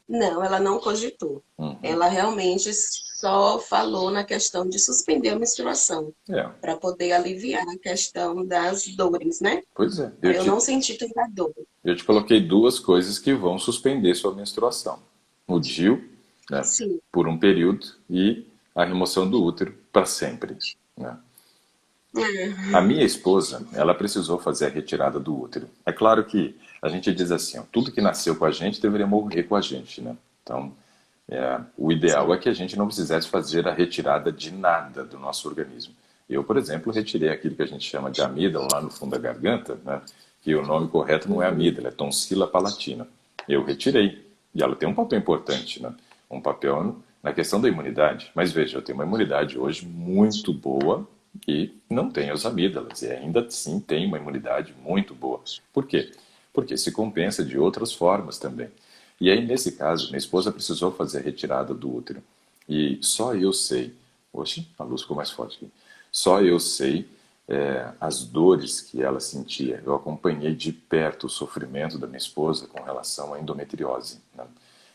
Não, ela não cogitou. Uhum. Ela realmente só falou na questão de suspender a menstruação, É, para poder aliviar a questão das dores, né? pois é. Para eu não sentir tanta dor. Eu te coloquei duas coisas que vão suspender sua menstruação. O DIU, né, Sim. por um período, e a remoção do útero para sempre, né? A minha esposa, ela precisou fazer a retirada do útero. É claro que a gente diz assim, ó, tudo que nasceu com a gente deveria morrer com a gente, né? Então, o ideal é Sim. que a gente não precisasse fazer a retirada de nada do nosso organismo. Eu, por exemplo, retirei aquilo que a gente chama de amígdala lá no fundo da garganta, né? Que o nome correto não é Uhum. amígdala, é tonsila palatina. Eu retirei. E ela tem um papel importante, né? Um papel na questão da imunidade. Mas veja, eu tenho uma imunidade hoje muito boa e não tenho as amígdalas. E ainda assim tenho uma imunidade muito boa. Por quê? Porque se compensa de outras formas também. E aí, nesse caso, minha esposa precisou fazer a retirada do útero. E só eu sei, oxe, a luz ficou mais forte aqui. Só eu sei as dores que ela sentia. Eu acompanhei de perto o sofrimento da minha esposa com relação à endometriose, né?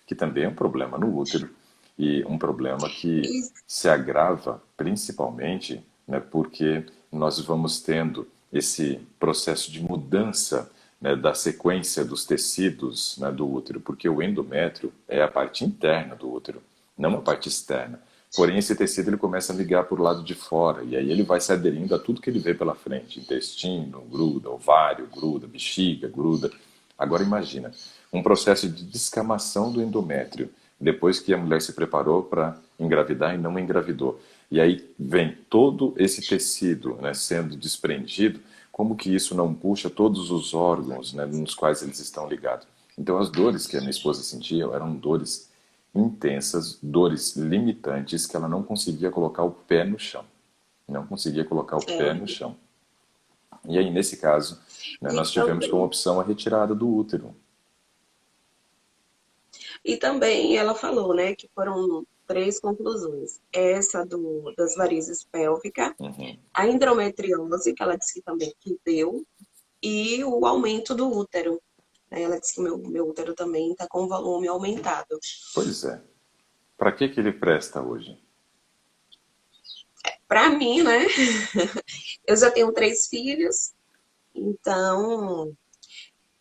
Que também é um problema no útero e um problema que E, se agrava principalmente, né, porque nós vamos tendo esse processo de mudança, né, da sequência dos tecidos, né, do útero, porque o endométrio é a parte interna do útero, não a parte externa. Porém, esse tecido ele começa a ligar por lado de fora, e aí ele vai se aderindo a tudo que ele vê pela frente. Intestino, gruda, ovário, gruda, bexiga, gruda. Agora imagina, um processo de descamação do endométrio, depois que a mulher se preparou para engravidar e não engravidou. E aí vem todo esse tecido, né, sendo desprendido, como que isso não puxa todos os órgãos, né, nos quais eles estão ligados. Então as dores que a minha esposa sentia eram dores intensas, dores limitantes, que ela não conseguia colocar o pé no chão. Não conseguia colocar o pé no é, chão. E aí, nesse caso, né, e nós tivemos como também, opção a retirada do útero. e também ela falou, né, que foram três conclusões. Essa das varizes pélvicas, Uhum. a endometriose, que ela disse que também que deu, e o aumento do útero. Aí ela disse que meu útero também está com o volume aumentado. Pois é. Para que ele presta hoje? Para mim, né? Eu já tenho três filhos, então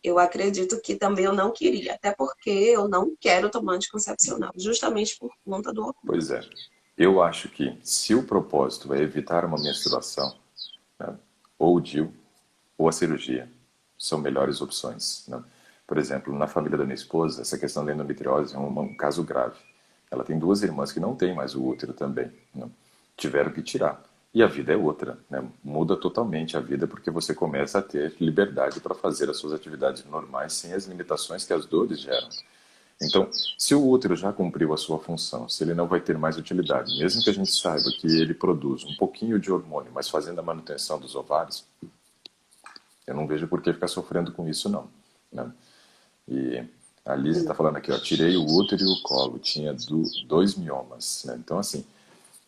eu acredito que também eu não queria, até porque eu não quero tomar anticoncepcional, justamente por conta do hormônio. Pois é. Eu acho que se o propósito é evitar uma menstruação, né, ou o DIU, ou a cirurgia, são melhores opções, né? Por exemplo, na família da minha esposa, essa questão da endometriose é um caso grave. Ela tem duas irmãs que não têm mais o útero também, né? Tiveram que tirar. E a vida é outra, né? Muda totalmente a vida porque você começa a ter liberdade para fazer as suas atividades normais sem as limitações que as dores geram. Então, se o útero já cumpriu a sua função, se ele não vai ter mais utilidade, mesmo que a gente saiba que ele produz um pouquinho de hormônio, mas fazendo a manutenção dos ovários, eu não vejo por que ficar sofrendo com isso, não, né? E a Lisa está falando aqui, ó, tirei o útero e o colo, tinha dois miomas, né? Então, assim,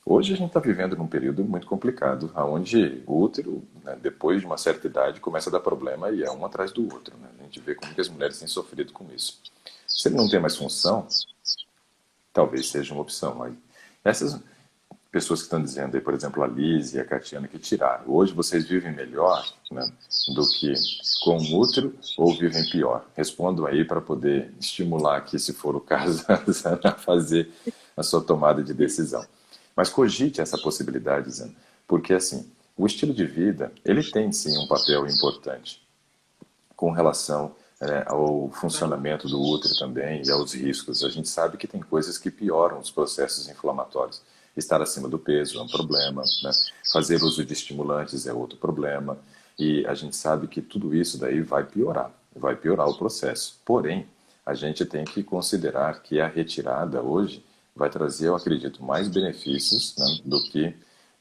hoje a gente está vivendo num período muito complicado, onde o útero, né, depois de uma certa idade, começa a dar problema e é um atrás do outro, né? A gente vê como que as mulheres têm sofrido com isso. Se ele não tem mais função, talvez seja uma opção. Aí, essas pessoas que estão dizendo aí, por exemplo, a Liz e a Catiana, que tiraram. Hoje vocês vivem melhor, né, do que com o útero ou vivem pior? Respondam aí para poder estimular aqui, se for o caso, a fazer a sua tomada de decisão. Mas cogite essa possibilidade, Zana, porque assim, o estilo de vida, ele tem sim um papel importante com relação ao funcionamento do útero também e aos riscos. A gente sabe que tem coisas que pioram os processos inflamatórios. Estar acima do peso é um problema, né? Fazer uso de estimulantes é outro problema. E a gente sabe que tudo isso daí vai piorar o processo. Porém, a gente tem que considerar que a retirada hoje vai trazer, eu acredito, mais benefícios, né, do que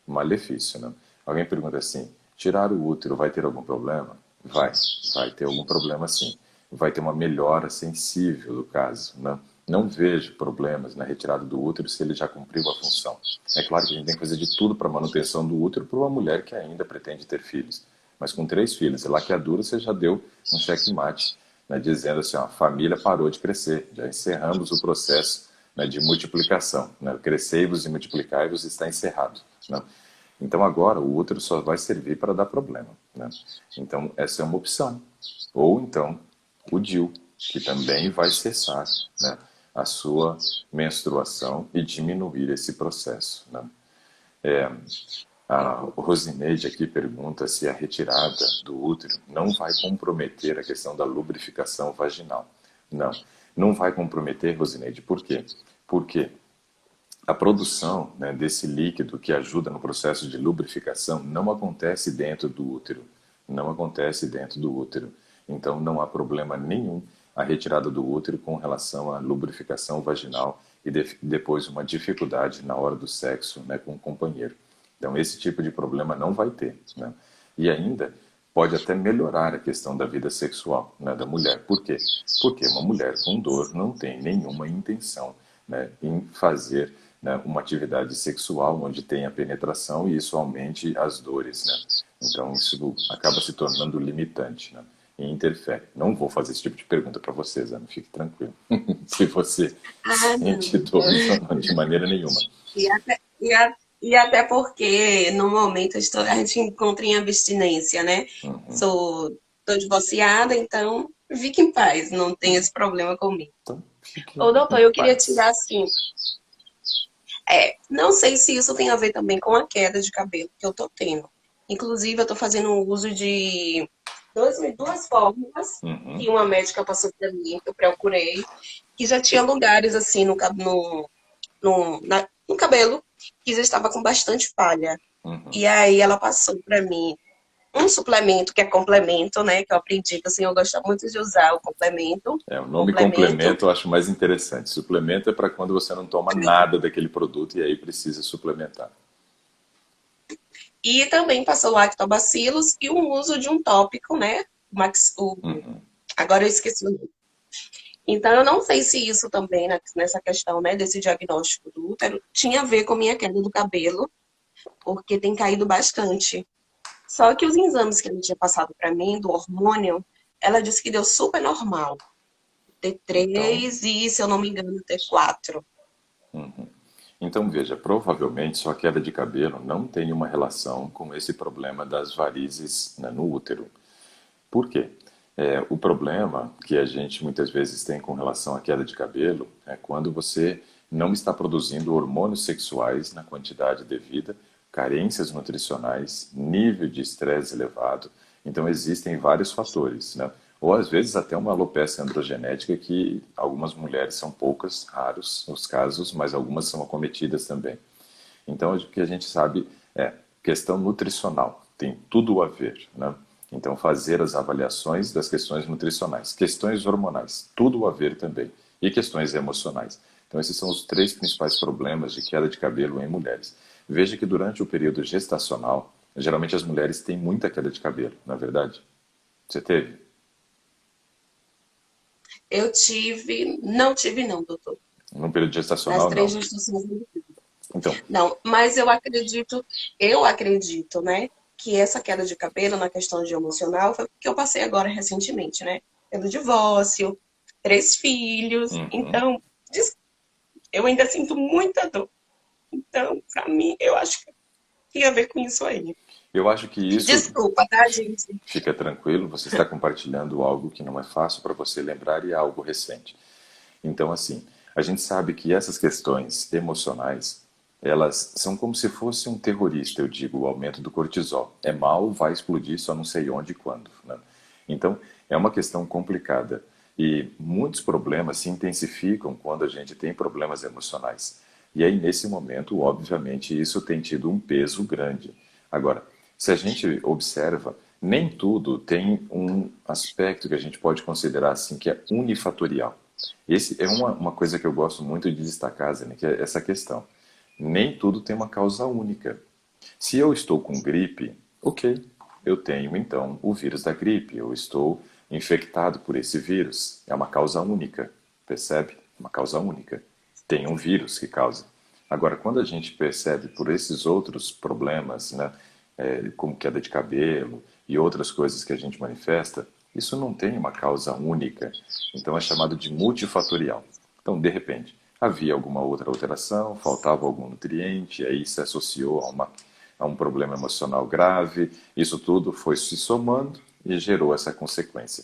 malefício, né? Alguém pergunta assim, tirar o útero vai ter algum problema? Vai ter algum problema sim. Vai ter uma melhora sensível do caso, né? Não vejo problemas na retirada do útero se ele já cumpriu a função. É claro que a gente tem que fazer de tudo para a manutenção do útero para uma mulher que ainda pretende ter filhos. Mas com três filhos e laqueadura, você já deu um checkmate, né, dizendo assim, ó, a família parou de crescer, já encerramos o processo, né, de multiplicação. Né, crescei-vos e multiplicai-vos está encerrado. Né? Então agora o útero só vai servir para dar problema, né? Então essa é uma opção. Ou então o DIU, que também vai cessar, né, a sua menstruação e diminuir esse processo, né? A Rosineide aqui pergunta se a retirada do útero não vai comprometer a questão da lubrificação vaginal. Não, não vai comprometer, Rosineide. Por quê? Porque a produção, né, desse líquido que ajuda no processo de lubrificação não acontece dentro do útero. Não acontece dentro do útero. Então não há problema nenhum a retirada do útero com relação à lubrificação vaginal e depois uma dificuldade na hora do sexo, né, com o companheiro. Então esse tipo de problema não vai ter, né? E ainda pode até melhorar a questão da vida sexual, né, da mulher. Por quê? Porque uma mulher com dor não tem nenhuma intenção, né, em fazer, né, uma atividade sexual onde tenha penetração e isso aumente as dores, né? Então isso acaba se tornando limitante, né? E interfere. Não vou fazer esse tipo de pergunta para vocês, Ana, fique tranquilo. Se você Ah, sente não. dores, não, de maneira nenhuma. E até porque no momento a gente encontra em abstinência, né? Tô divorciada, então fique em paz, não tem esse problema comigo. Então, fique Ô, doutor, em eu queria tirar paz. assim. Não sei se isso tem a ver também com a queda de cabelo que eu tô tendo. Inclusive, eu tô fazendo uso de duas fórmulas que Uhum. uma médica passou para mim, que eu procurei, que já tinha lugares assim no cabelo que já estava com bastante falha. E aí ela passou para mim um suplemento que é complemento, né? Que eu aprendi que assim, eu gosto muito de usar o complemento. O nome Complemento. complemento eu acho mais interessante. Suplemento é para quando você não toma nada daquele produto e aí precisa suplementar. E também passou o lactobacilos e o uso de um tópico, né? Agora eu esqueci o nome. Então, eu não sei se isso também, nessa questão, né, desse diagnóstico do útero, tinha a ver com a minha queda do cabelo, porque tem caído bastante. Só que os exames que ela tinha passado para mim, do hormônio, ela disse que deu super normal. Então, T3 e, se eu não me engano, T4. então veja, provavelmente sua queda de cabelo não tem uma relação com esse problema das varizes, né, no útero. Por quê? O problema que a gente muitas vezes tem com relação à queda de cabelo é quando você não está produzindo hormônios sexuais na quantidade devida, carências nutricionais, nível de estresse elevado. Então existem vários fatores, né? Ou às vezes até uma alopecia androgenética que algumas mulheres são poucas, raros os casos, mas algumas são acometidas também. Então, o que a gente sabe é questão nutricional, tem tudo a ver, né? Então, fazer as avaliações das questões nutricionais, questões hormonais, tudo a ver também, e questões emocionais. Então, esses são os três principais problemas de queda de cabelo em mulheres. Veja que durante o período gestacional, geralmente as mulheres têm muita queda de cabelo, na verdade. Você teve? Não tive não, doutor. No período Nas gestacional, três não. gestações. Então, Não, mas eu acredito, né, que essa queda de cabelo na questão de emocional foi porque eu passei agora recentemente, né? Pelo divórcio, 3 filhos. Então, eu ainda sinto muita dor. Então, pra mim, eu acho que tem a ver com isso aí. eu acho que isso. Desculpa, tá, gente? Fica tranquilo, você está compartilhando algo que não é fácil para você lembrar e é algo recente. Então, assim, a gente sabe que essas questões emocionais, elas são como se fosse um terrorista, eu digo, o aumento do cortisol. É mal, vai explodir, só não sei onde e quando, né? Então, é uma questão complicada. E muitos problemas se intensificam quando a gente tem problemas emocionais. E aí, nesse momento, obviamente, isso tem tido um peso grande. Agora, se a gente observa, nem tudo tem um aspecto que a gente pode considerar assim que é unifatorial. Esse é uma coisa que eu gosto muito de destacar, Zene, que é essa questão. Nem tudo tem uma causa única. Se eu estou com gripe, ok, eu tenho então o vírus da gripe, eu estou infectado por esse vírus. É uma causa única, percebe? Uma causa única. Tem um vírus que causa. Agora, quando a gente percebe por esses outros problemas, né, como queda de cabelo e outras coisas que a gente manifesta, isso não tem uma causa única. Então é chamado de multifatorial. Então, de repente, havia alguma outra alteração, faltava algum nutriente, aí se associou a um problema emocional grave, isso tudo foi se somando e gerou essa consequência.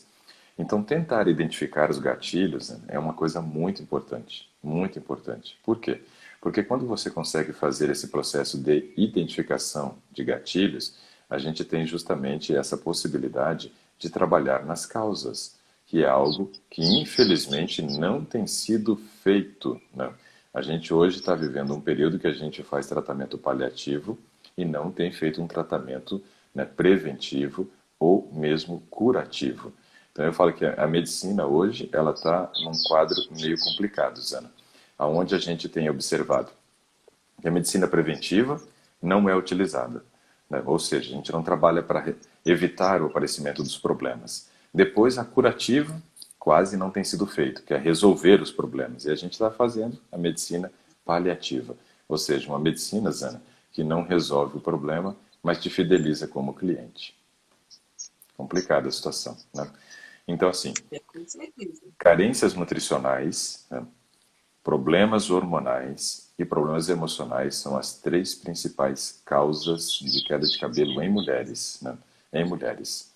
Então, tentar identificar os gatilhos, né, é uma coisa muito importante, muito importante. Por quê? Porque quando você consegue fazer esse processo de identificação de gatilhos, a gente tem justamente essa possibilidade de trabalhar nas causas, que é algo que infelizmente não tem sido feito, né? A gente hoje está vivendo um período que a gente faz tratamento paliativo e não tem feito um tratamento, né, preventivo ou mesmo curativo. Então eu falo que a medicina hoje ela está num quadro meio complicado, Zana, aonde a gente tem observado que a medicina preventiva não é utilizada, né? Ou seja, a gente não trabalha para evitar o aparecimento dos problemas. Depois, a curativa quase não tem sido feito, que é resolver os problemas. E a gente está fazendo a medicina paliativa, ou seja, uma medicina, Zana, que não resolve o problema, mas te fideliza como cliente. Complicada a situação, né? Então, assim, Com certeza. carências nutricionais, né, problemas hormonais e problemas emocionais são as três principais causas de queda de cabelo em mulheres, né? Em mulheres.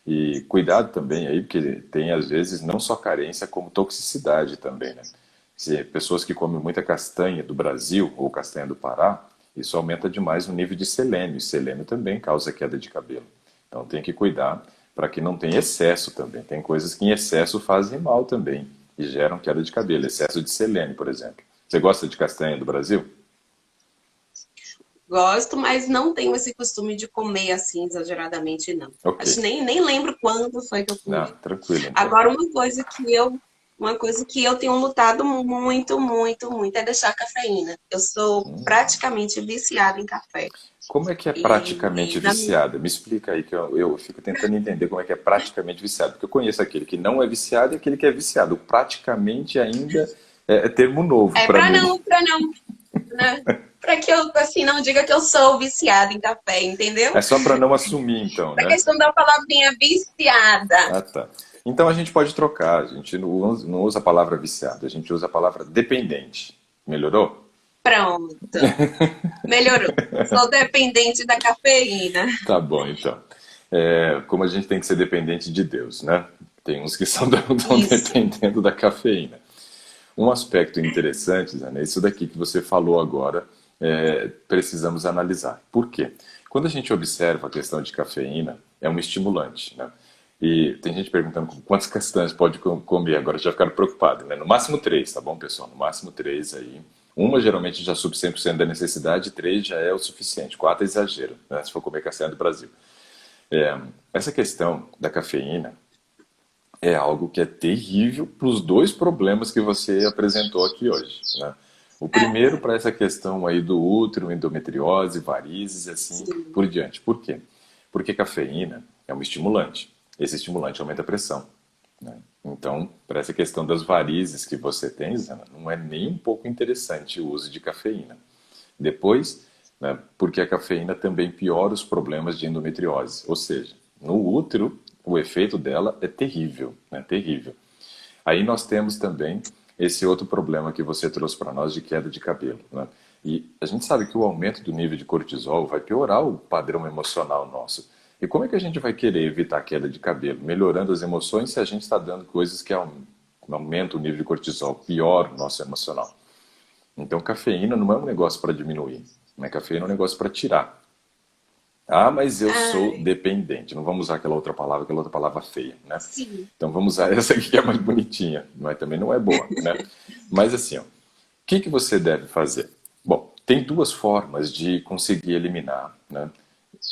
E cuidado também aí, porque tem às vezes não só carência, como toxicidade também, né? Se pessoas que comem muita castanha do Brasil ou castanha do Pará, isso aumenta demais o nível de selênio, e selênio também causa queda de cabelo. Então tem que cuidar para que não tenha excesso também. Tem coisas que em excesso fazem mal também e geram queda de cabelo. Excesso de selênio, por exemplo. Você gosta de castanha do Brasil? Gosto, mas não tenho esse costume de comer assim exageradamente, não. Ok. Acho que nem lembro quando foi que eu Não, comi. tranquilo então. Agora, uma coisa que eu tenho lutado muito, muito, muito é deixar a cafeína. Eu sou praticamente viciada em café. Como é que é praticamente E na minha... viciada? Me explica aí, que eu fico tentando entender como é que é praticamente viciado. Porque eu conheço aquele que não é viciado e aquele que é viciado. O praticamente ainda é termo novo É para para mim. não, né? Para que eu assim não diga que eu sou viciada em café, É entendeu? só para não assumir, então, A né? questão da palavrinha viciada. Ah, tá. Então a gente pode trocar. A gente não usa a palavra viciado, a gente usa a palavra dependente. Melhorou? Pronto. Melhorou. Sou dependente da cafeína. Tá bom, então. Como a gente tem que ser dependente de Deus, né? Tem uns que estão Isso. dependendo da cafeína. Um aspecto interessante, Zé, né, isso daqui que você falou agora, precisamos analisar. Por quê? Quando a gente observa a questão de cafeína, é um estimulante, né? E tem gente perguntando quantas castanhas pode comer, agora já ficaram preocupados, né? No máximo três, tá bom, pessoal? No máximo três aí. Uma geralmente já supre 100% da necessidade, três já é o suficiente, quatro é exagero, né? Se for comer castanha do Brasil. Essa questão da cafeína é algo que é terrível para os dois problemas que você apresentou aqui hoje, né? O primeiro para essa questão aí do útero, endometriose, varizes e assim Sim. por diante. Por quê? Porque cafeína é um estimulante. Esse estimulante aumenta a pressão, né? Então, para essa questão das varizes que você tem, Zana, não é nem um pouco interessante o uso de cafeína. Depois, né, porque a cafeína também piora os problemas de endometriose. Ou seja, no útero, o efeito dela é terrível, né, terrível. Aí nós temos também esse outro problema que você trouxe para nós de queda de cabelo, né? E a gente sabe que o aumento do nível de cortisol vai piorar o padrão emocional nosso. E como é que a gente vai querer evitar a queda de cabelo? Melhorando as emoções se a gente está dando coisas que aumentam o nível de cortisol, pior o nosso emocional. Então, cafeína não é um negócio para diminuir, mas cafeína é um negócio para tirar. Ah, mas eu sou Ai, dependente. Não vamos usar aquela outra palavra feia, né? sim. Então vamos usar essa aqui que é mais bonitinha, mas também não é boa, né? Mas assim, ó, o que você deve fazer? Bom, tem duas formas de conseguir eliminar, né?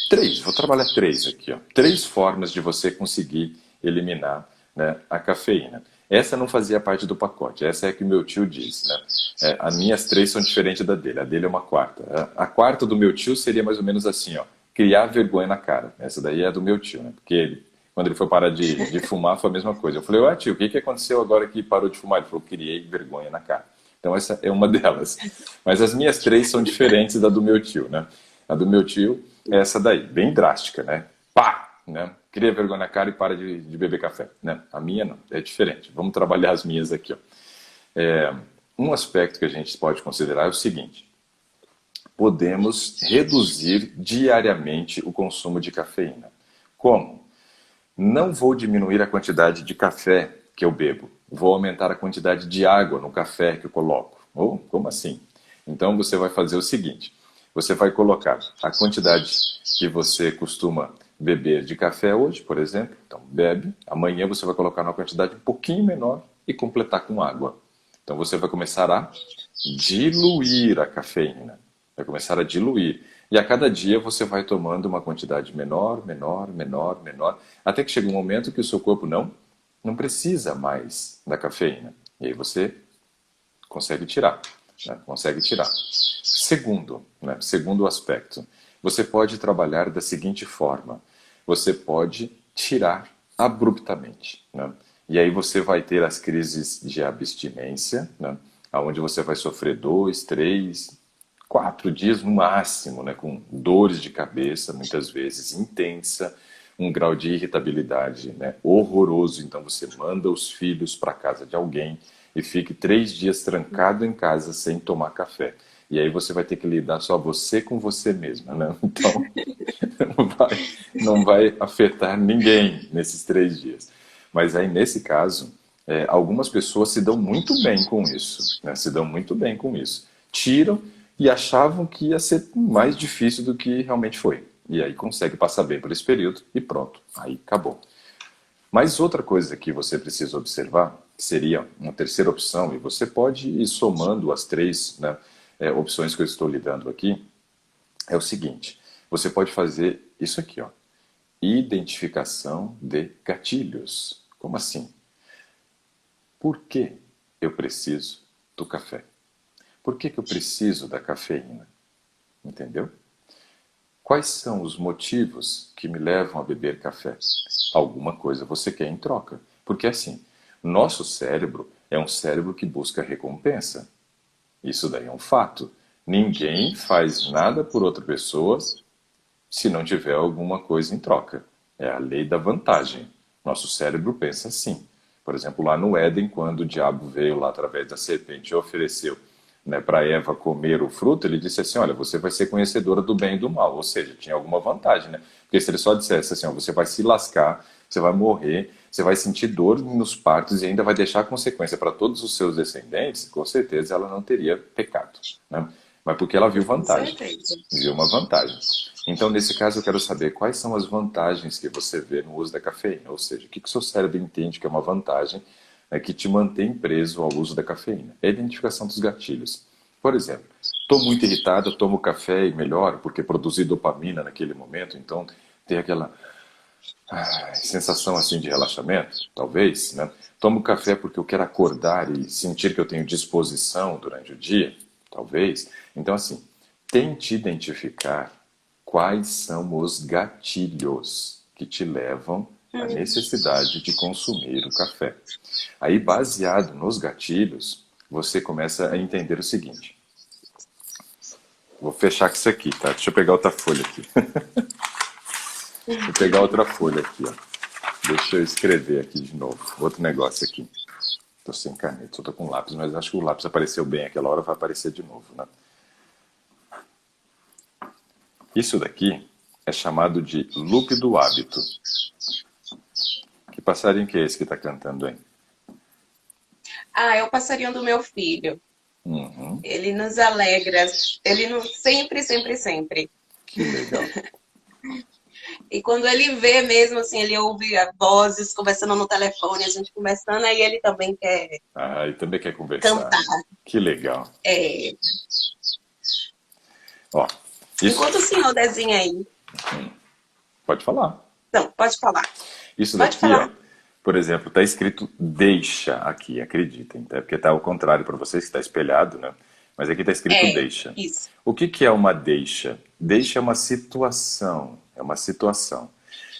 Três, vou trabalhar três aqui, ó. Três formas de você conseguir eliminar, né, a cafeína. Essa não fazia parte do pacote, essa é a que o meu tio disse, né? As minhas três são diferentes da dele, a dele é uma quarta. A quarta do meu tio seria mais ou menos assim, ó, criar vergonha na cara. Essa daí é a do meu tio, né? Porque quando ele foi parar de fumar foi a mesma coisa. Eu falei, tio, o que aconteceu agora que parou de fumar? Ele falou, criei vergonha na cara. Então essa é uma delas. Mas as minhas três são diferentes da do meu tio, né? A do meu tio é essa daí, bem drástica, né? Pá! Né? Cria vergonha na cara e para de beber café, né? A minha não, é diferente. Vamos trabalhar as minhas aqui, ó. Um aspecto que a gente pode considerar é o seguinte: podemos reduzir diariamente o consumo de cafeína. Como? Não vou diminuir a quantidade de café que eu bebo, vou aumentar a quantidade de água no café que eu coloco. Ou, como assim? Então você vai fazer o seguinte, você vai colocar a quantidade que você costuma beber de café hoje, por exemplo, então bebe, amanhã você vai colocar uma quantidade um pouquinho menor e completar com água. Então você vai começar a diluir a cafeína, vai começar a diluir. E a cada dia você vai tomando uma quantidade menor, menor, menor, menor, até que chega um momento que o seu corpo não precisa mais da cafeína. E aí você consegue tirar, né? Consegue tirar. Segundo, né? Segundo aspecto, você pode trabalhar da seguinte forma: você pode tirar abruptamente, né? E aí você vai ter as crises de abstinência, né? Onde você vai sofrer 2, 3, 4 dias no máximo, né? Com dores de cabeça, muitas vezes intensa, um grau de irritabilidade, né? Horroroso. Então você manda os filhos para casa de alguém e fique 3 dias trancado em casa sem tomar café. E aí você vai ter que lidar só você com você mesma, né? Então não vai afetar ninguém nesses 3 dias. Mas aí nesse caso, algumas pessoas se dão muito bem com isso, né? Se dão muito bem com isso. Tiram e achavam que ia ser mais difícil do que realmente foi. E aí consegue passar bem por esse período e pronto, aí acabou. Mas outra coisa que você precisa observar seria uma terceira opção, e você pode ir somando as três, né, opções que eu estou lhe dando aqui, é o seguinte: você pode fazer isso aqui, ó, identificação de gatilhos. Como assim? Por que eu preciso do café? Por que eu preciso da cafeína? Entendeu? Quais são os motivos que me levam a beber café? Alguma coisa você quer em troca. Porque assim, nosso cérebro é um cérebro que busca recompensa. Isso daí é um fato. Ninguém faz nada por outra pessoa se não tiver alguma coisa em troca. É a lei da vantagem. Nosso cérebro pensa assim. Por exemplo, lá no Éden, quando o diabo veio lá através da serpente e ofereceu, né, para Eva comer o fruto, ele disse assim: olha, você vai ser conhecedora do bem e do mal. Ou seja, tinha alguma vantagem, né? Porque se ele só dissesse assim: ó, você vai se lascar, você vai morrer, você vai sentir dor nos partos e ainda vai deixar consequência para todos os seus descendentes, com certeza ela não teria pecado, né? Mas porque ela viu Com vantagem, certeza. viu uma vantagem. Então, nesse caso, eu quero saber quais são as vantagens que você vê no uso da cafeína, ou seja, o que o seu cérebro entende que é uma vantagem, né, que te mantém preso ao uso da cafeína. É a identificação dos gatilhos. Por exemplo, estou muito irritado, tomo café e melhoro, porque produzi dopamina naquele momento, então tem aquela sensação assim de relaxamento, talvez, né? Tomo café porque eu quero acordar e sentir que eu tenho disposição durante o dia, talvez. Então, assim, tente identificar quais são os gatilhos que te levam à necessidade de consumir o café. Aí, baseado nos gatilhos, você começa a entender o seguinte. Vou fechar com isso aqui, tá? Deixa eu pegar outra folha aqui. Vou pegar outra folha aqui, ó. Deixa eu escrever aqui de novo. Outro negócio aqui. Tô sem caneta, só tô com lápis, mas acho que o lápis apareceu bem aquela hora, vai aparecer de novo, né? Isso daqui é chamado de loop do hábito. Que passarinho que é esse que está cantando aí? Ah, é o passarinho do meu filho. Uhum, Ele nos alegra. Ele nos sempre, sempre, sempre. que legal. E quando ele vê mesmo, assim, ele ouve vozes conversando no telefone, a gente conversando, aí ele também quer Ah, e também quer conversar. cantar. Que legal. É. Ó, isso, Enquanto o senhor desenha aí. pode falar. Não, pode falar. Isso Pode daqui, ó, falar. por exemplo, está escrito deixa aqui, acreditem, tá? Porque está ao contrário para vocês que está espelhado, né? Mas aqui está escrito É, deixa. isso. O que que é uma deixa? Deixa é uma situação, é uma situação.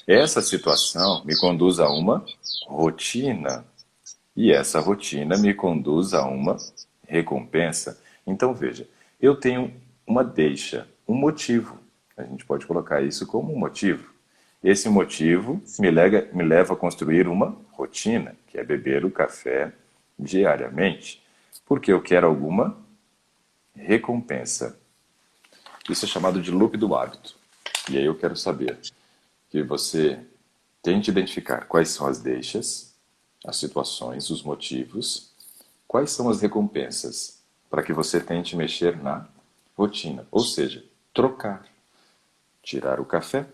Essa situação me conduz a uma rotina e essa rotina me conduz a uma recompensa. Então veja, eu tenho uma deixa, um motivo. A gente pode colocar isso como um motivo. Esse motivo me leva a construir uma rotina, que é beber o café diariamente, porque eu quero alguma recompensa. Isso é chamado de loop do hábito. E aí eu quero saber que você tente identificar quais são as deixas, as situações, os motivos, quais são as recompensas para que você tente mexer na rotina, ou seja, trocar, tirar o café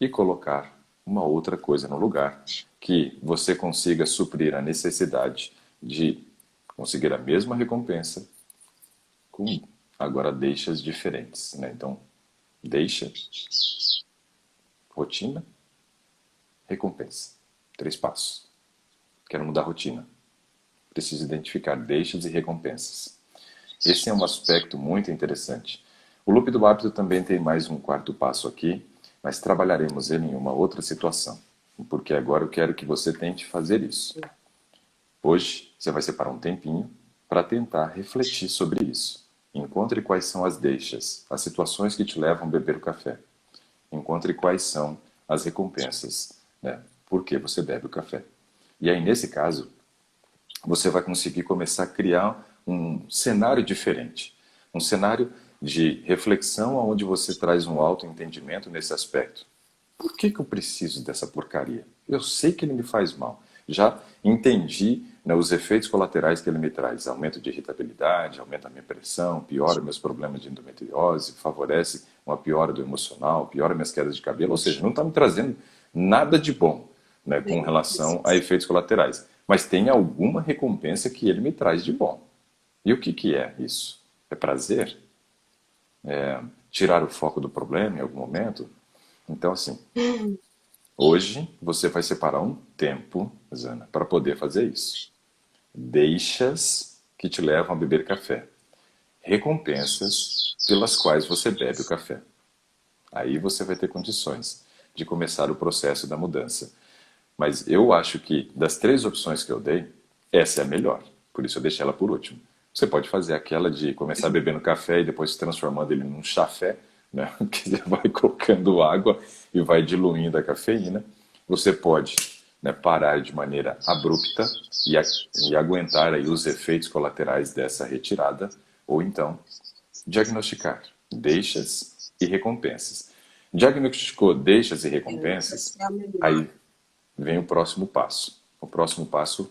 e colocar uma outra coisa no lugar, que você consiga suprir a necessidade de conseguir a mesma recompensa com agora deixas diferentes, né? Então, deixa, rotina, recompensa. 3 passos. Quero mudar a rotina. Preciso identificar deixas e recompensas. Esse é um aspecto muito interessante. O loop do hábito também tem mais um 4º passo aqui, mas trabalharemos ele em uma outra situação, porque agora eu quero que você tente fazer isso. Hoje, você vai separar um tempinho para tentar refletir sobre isso. Encontre quais são as deixas, as situações que te levam a beber o café. Encontre quais são as recompensas, né? Por que você bebe o café. E aí, nesse caso, você vai conseguir começar a criar um cenário diferente. Um cenário de reflexão onde você traz um autoentendimento nesse aspecto. Por que eu preciso dessa porcaria? Eu sei que ele me faz mal. Já entendi, né, os efeitos colaterais que ele me traz. Aumento de irritabilidade, aumenta a minha pressão, piora meus problemas de endometriose, favorece uma piora do emocional, piora minhas quedas de cabelo. Ou seja, não está me trazendo nada de bom, né, com relação a efeitos colaterais. Mas tem alguma recompensa que ele me traz de bom. E o que é isso? É prazer? É tirar o foco do problema em algum momento? Então, assim, hoje você vai separar um tempo, Zana, para poder fazer isso. Deixas que te levam a beber café. Recompensas pelas quais você bebe o café. Aí você vai ter condições de começar o processo da mudança. Mas eu acho que das 3 opções que eu dei, essa é a melhor. Por isso eu deixei ela por último. Você pode fazer aquela de começar bebendo café e depois transformando ele num chafé, né? Que você vai colocando água e vai diluindo a cafeína. Você pode, né, parar de maneira abrupta e aguentar aí os efeitos colaterais dessa retirada, ou então diagnosticar deixas e recompensas. Diagnosticou deixas e recompensas, aí vem o próximo passo. O próximo passo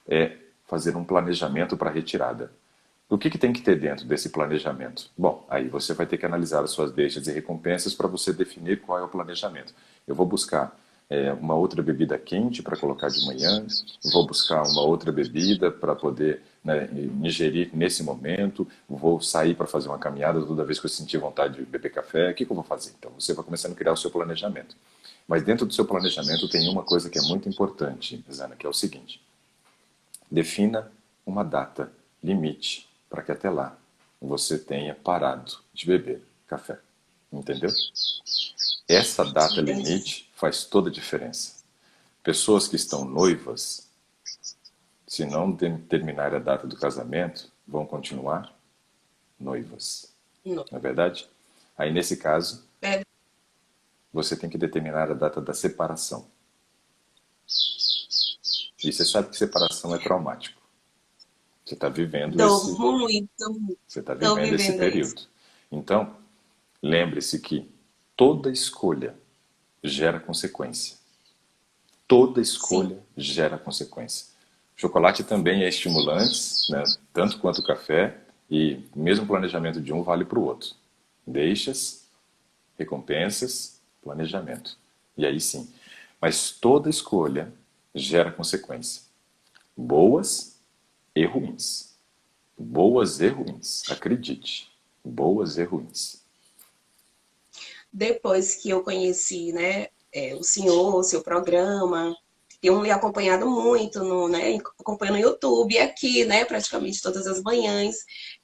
é fazer um planejamento para a retirada. O que tem que ter dentro desse planejamento? Bom, aí você vai ter que analisar as suas deixas e recompensas para você definir qual é o planejamento. Eu vou buscar uma outra bebida quente para colocar de manhã, vou buscar uma outra bebida para poder, né, ingerir nesse momento, vou sair para fazer uma caminhada toda vez que eu sentir vontade de beber café, o que eu vou fazer? Então você vai começando a criar o seu planejamento. Mas dentro do seu planejamento tem uma coisa que é muito importante, Zana, que é o seguinte: defina uma data limite para que até lá você tenha parado de beber café. Entendeu? Essa data limite faz toda a diferença. Pessoas que estão noivas, se não terminar a data do casamento, vão continuar noivas. Não é verdade? Aí, nesse caso, você tem que determinar a data da separação. E você sabe que separação é traumático. Você está vivendo esse período. Então, lembre-se que toda escolha gera consequência. Toda escolha gera consequência. Chocolate também é estimulante, né? Tanto quanto o café, e o mesmo planejamento de um vale para o outro. Deixas, recompensas, planejamento. E aí sim. Mas toda escolha gera consequência. Boas e ruins. Boas e ruins. Acredite. Boas e ruins. Depois que eu conheci, né, o senhor, o seu programa, tenho lhe acompanhado muito, acompanho no YouTube, aqui, né, praticamente todas as manhãs,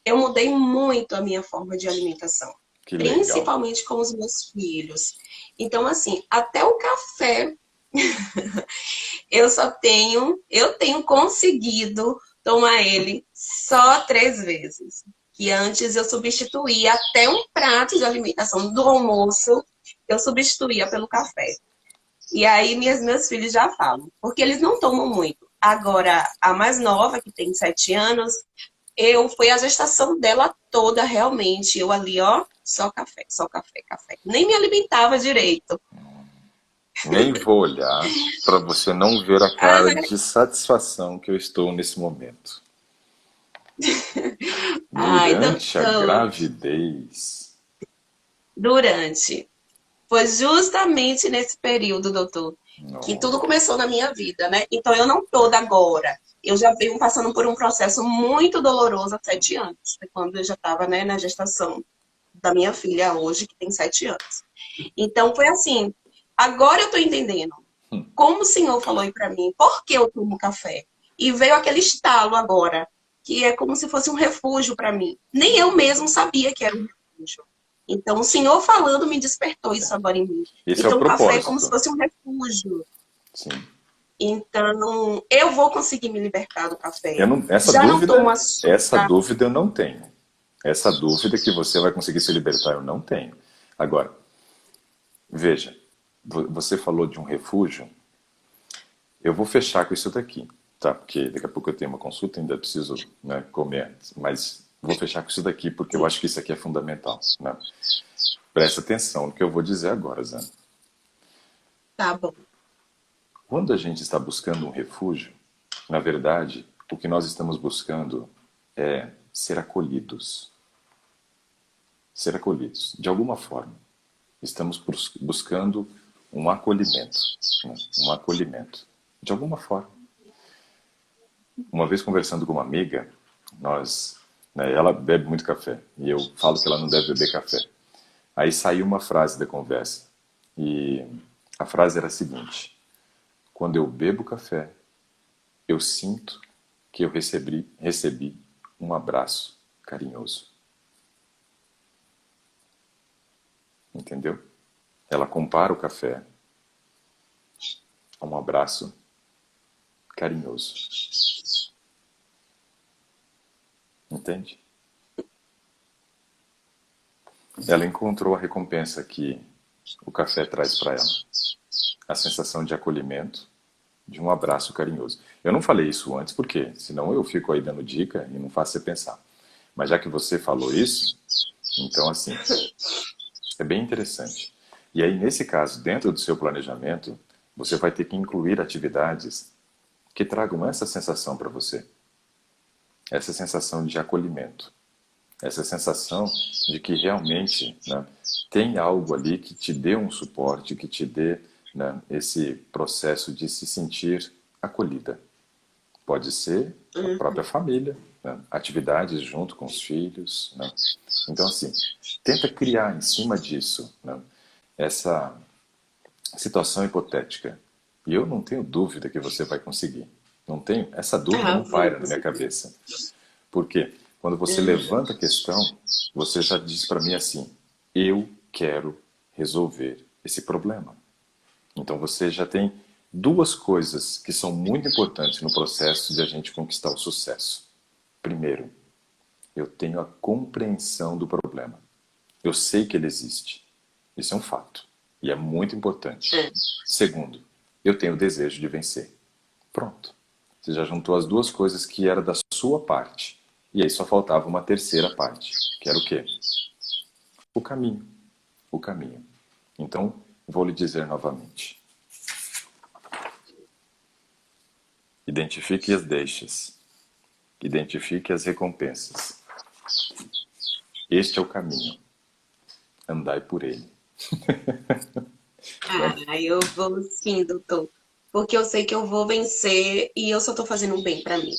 eu mudei muito a minha forma de alimentação. Que legal. Principalmente com os meus filhos. Então, assim, até o café, eu tenho conseguido tomar ele só 3 vezes. Que antes eu substituía até um prato de alimentação do almoço, eu substituía pelo café. E aí meus filhos já falam, porque eles não tomam muito. Agora, a mais nova, que tem 7 anos, foi a gestação dela toda, realmente. Eu ali, ó, só café, café. Nem me alimentava direito. Nem vou olhar para você não ver a cara de satisfação que eu estou nesse momento. Ai, Durante a doutor, gravidez. durante. Foi justamente nesse período, doutor, que tudo Nossa. começou na minha vida, né? Então eu não tô da agora. Eu já venho passando por um processo muito doloroso há 7 anos. Foi quando eu já estava, né, na gestação da minha filha hoje, que tem 7 anos. Então foi assim. Agora eu tô entendendo como o senhor falou aí pra mim, por que eu tomo café? E veio aquele estalo agora, que é como se fosse um refúgio para mim. Nem eu mesmo sabia que era um refúgio. Então, o senhor falando me despertou isso agora em mim. Esse é o Então, o café é como se propósito. fosse um refúgio. Sim. Então, eu vou conseguir me libertar do café. Eu não, Já não tomo essa açúcar. dúvida eu não tenho. Essa dúvida que você vai conseguir se libertar, eu não tenho. Agora, veja, você falou de um refúgio. Eu vou fechar com isso daqui, tá? Porque daqui a pouco eu tenho uma consulta, ainda preciso, né, comer antes. Mas vou fechar com isso daqui porque eu acho que isso aqui é fundamental, né? Presta atenção no que eu vou dizer agora, Zé. Tá bom. Quando a gente está buscando um refúgio, na verdade, o que nós estamos buscando é ser acolhidos. Ser acolhidos, de alguma forma. Estamos buscando um acolhimento, né? Um acolhimento, de alguma forma. Uma vez conversando com uma amiga, né, ela bebe muito café e eu falo que ela não deve beber café. Aí saiu uma frase da conversa e a frase era a seguinte: quando eu bebo café, eu sinto que eu recebi um abraço carinhoso. Entendeu? Ela compara o café a um abraço carinhoso. Entende? Ela encontrou a recompensa que o café traz para ela. A sensação de acolhimento, de um abraço carinhoso. Eu não falei isso antes porque senão eu fico aí dando dica e não faço você pensar. Mas já que você falou isso, então assim, é bem interessante. E aí nesse caso, dentro do seu planejamento, você vai ter que incluir atividades que tragam essa sensação para você. Essa sensação de acolhimento. Essa sensação de que realmente, né, tem algo ali que te dê um suporte, que te dê, né, esse processo de se sentir acolhida. Pode ser a própria família, né, atividades junto com os filhos. Né. Então, assim, tenta criar em cima disso, né, essa situação hipotética. E eu não tenho dúvida que você vai conseguir. Não tenho, essa dúvida Ah, não vou paira na minha conseguir. cabeça. Por quê? Quando você levanta a questão, você já diz para mim assim: eu quero resolver esse problema. Então você já tem duas coisas que são muito importantes no processo de a gente conquistar o sucesso. Primeiro, eu tenho a compreensão do problema. Eu sei que ele existe. Isso é um fato. E é muito importante. É. Segundo, eu tenho o desejo de vencer. Pronto. Você já juntou as duas coisas que era da sua parte. E aí só faltava uma terceira parte, que era o quê? O caminho. O caminho. Então, vou lhe dizer novamente. Identifique as deixas. Identifique as recompensas. Este é o caminho. Andai por ele. Ah, eu vou sim, doutor. Porque eu sei que eu vou vencer e eu só tô fazendo um bem pra mim.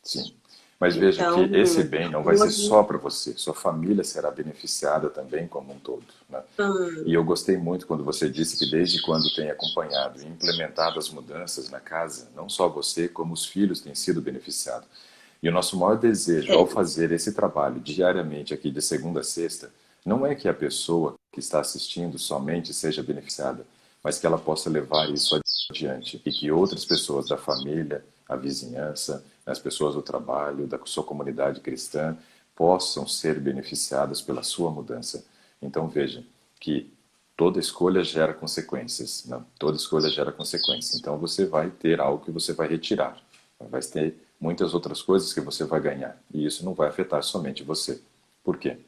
Sim. Mas veja Então, que esse bem não vai ser hoje. só para você. Sua família será beneficiada também como um todo. Né? E eu gostei muito quando você disse que desde quando tem acompanhado e implementado as mudanças na casa, não só você, como os filhos têm sido beneficiados. E o nosso maior desejo ao É, fazer esse trabalho diariamente aqui de segunda a sexta, não é que a pessoa que está assistindo somente seja beneficiada, mas que ela possa levar isso adiante e que outras pessoas da família, a vizinhança, as pessoas do trabalho, da sua comunidade cristã, possam ser beneficiadas pela sua mudança. Então veja que toda escolha gera consequências, né? Toda escolha gera consequências. Então você vai ter algo que você vai retirar, vai ter muitas outras coisas que você vai ganhar e isso não vai afetar somente você. Por quê?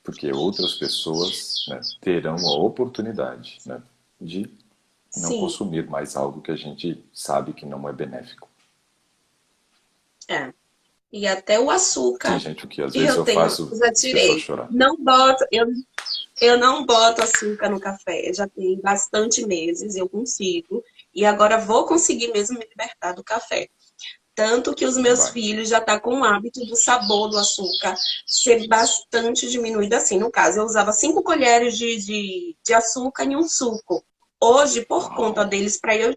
Porque outras pessoas, né, terão a oportunidade, né, de não sim, consumir mais algo que a gente sabe que não é benéfico. é. E até o Tem açúcar gente que às vezes eu eu tenho, faço já as pessoas tirei. chorar. Não boto, eu não boto açúcar no café. Já tem bastante meses, eu consigo. E agora vou conseguir mesmo me libertar do café. Tanto que os meus Vai. filhos já estão com o hábito do sabor do açúcar ser bastante diminuído assim. No caso, eu usava 5 colheres de açúcar em um suco. Hoje, por conta Uau. deles, para eu ir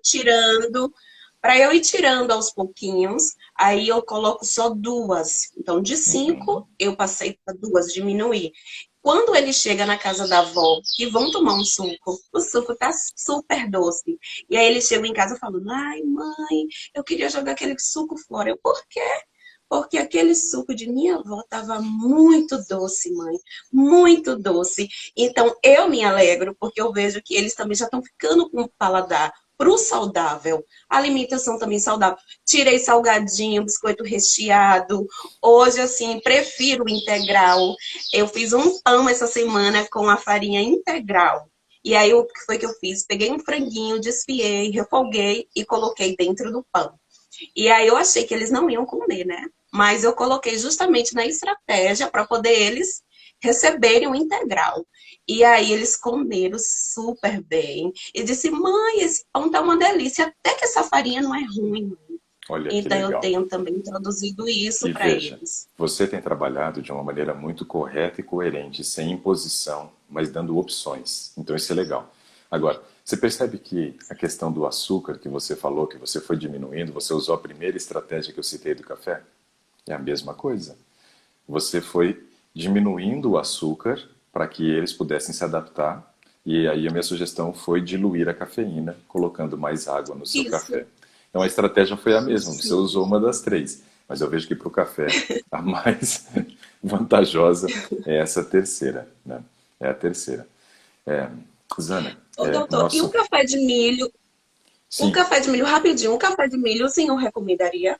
tirando aos pouquinhos, aí eu coloco só 2. Então, de Uhum. 5, eu passei para 2, diminuir. Quando ele chega na casa da avó, que vão tomar um suco, o suco tá super doce. E aí eles chegam em casa falando, ai, mãe, eu queria jogar aquele suco fora. Eu, por quê? Porque aquele suco de minha avó estava muito doce, mãe. Muito doce. Então, eu me alegro, porque eu vejo que eles também já estão ficando com o paladar pro saudável. Alimentação também saudável. Tirei salgadinho, biscoito recheado. Hoje, assim, prefiro o integral. Eu fiz um pão essa semana com a farinha integral. E aí, o que foi que eu fiz? Peguei um franguinho, desfiei, refoguei e coloquei dentro do pão. E aí eu achei que eles não iam comer, né? Mas eu coloquei justamente na estratégia para poder eles receberem o integral. E aí eles comeram super bem. E disse, mãe, esse pão tá uma delícia, até que essa farinha não é ruim. Olha que Então eu legal. tenho também introduzido isso E para veja, eles. você tem trabalhado de uma maneira muito correta e coerente, sem imposição, mas dando opções. Então isso é legal. Agora, você percebe que a questão do açúcar que você falou, que você foi diminuindo, você usou a primeira estratégia que eu citei do café? É a mesma coisa. Você foi diminuindo o açúcar para que eles pudessem se adaptar. E aí a minha sugestão foi diluir a cafeína, colocando mais água no seu Isso, café. Então a estratégia foi a mesma, você sim. usou uma das três. Mas eu vejo que para o café a mais vantajosa é essa terceira, né? É a terceira. É, Zana, Ô, o doutor, e o nosso... café de milho? O Sim, café de milho, rapidinho, o café de milho o senhor recomendaria?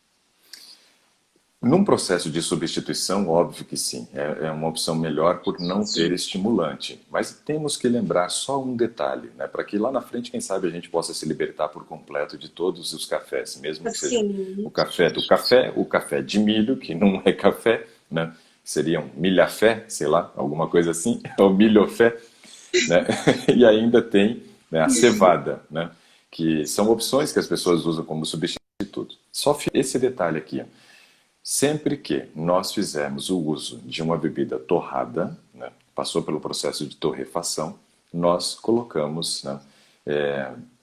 num processo de substituição, óbvio que sim, é uma opção melhor por não ter Sim. estimulante. Mas temos que lembrar só um detalhe, né, para que lá na frente, quem sabe, a gente possa se libertar por completo de todos os cafés, mesmo que seja o Assim, café do café, o café de milho, que não é café, né, seria um milhafé, sei lá, alguma coisa assim, ou milhofé, né, e ainda tem, né, a cevada, né, que são opções que as pessoas usam como substituto. Só esse detalhe aqui, ó. Sempre que nós fizermos o uso de uma bebida torrada, né, passou pelo processo de torrefação, nós colocamos, né,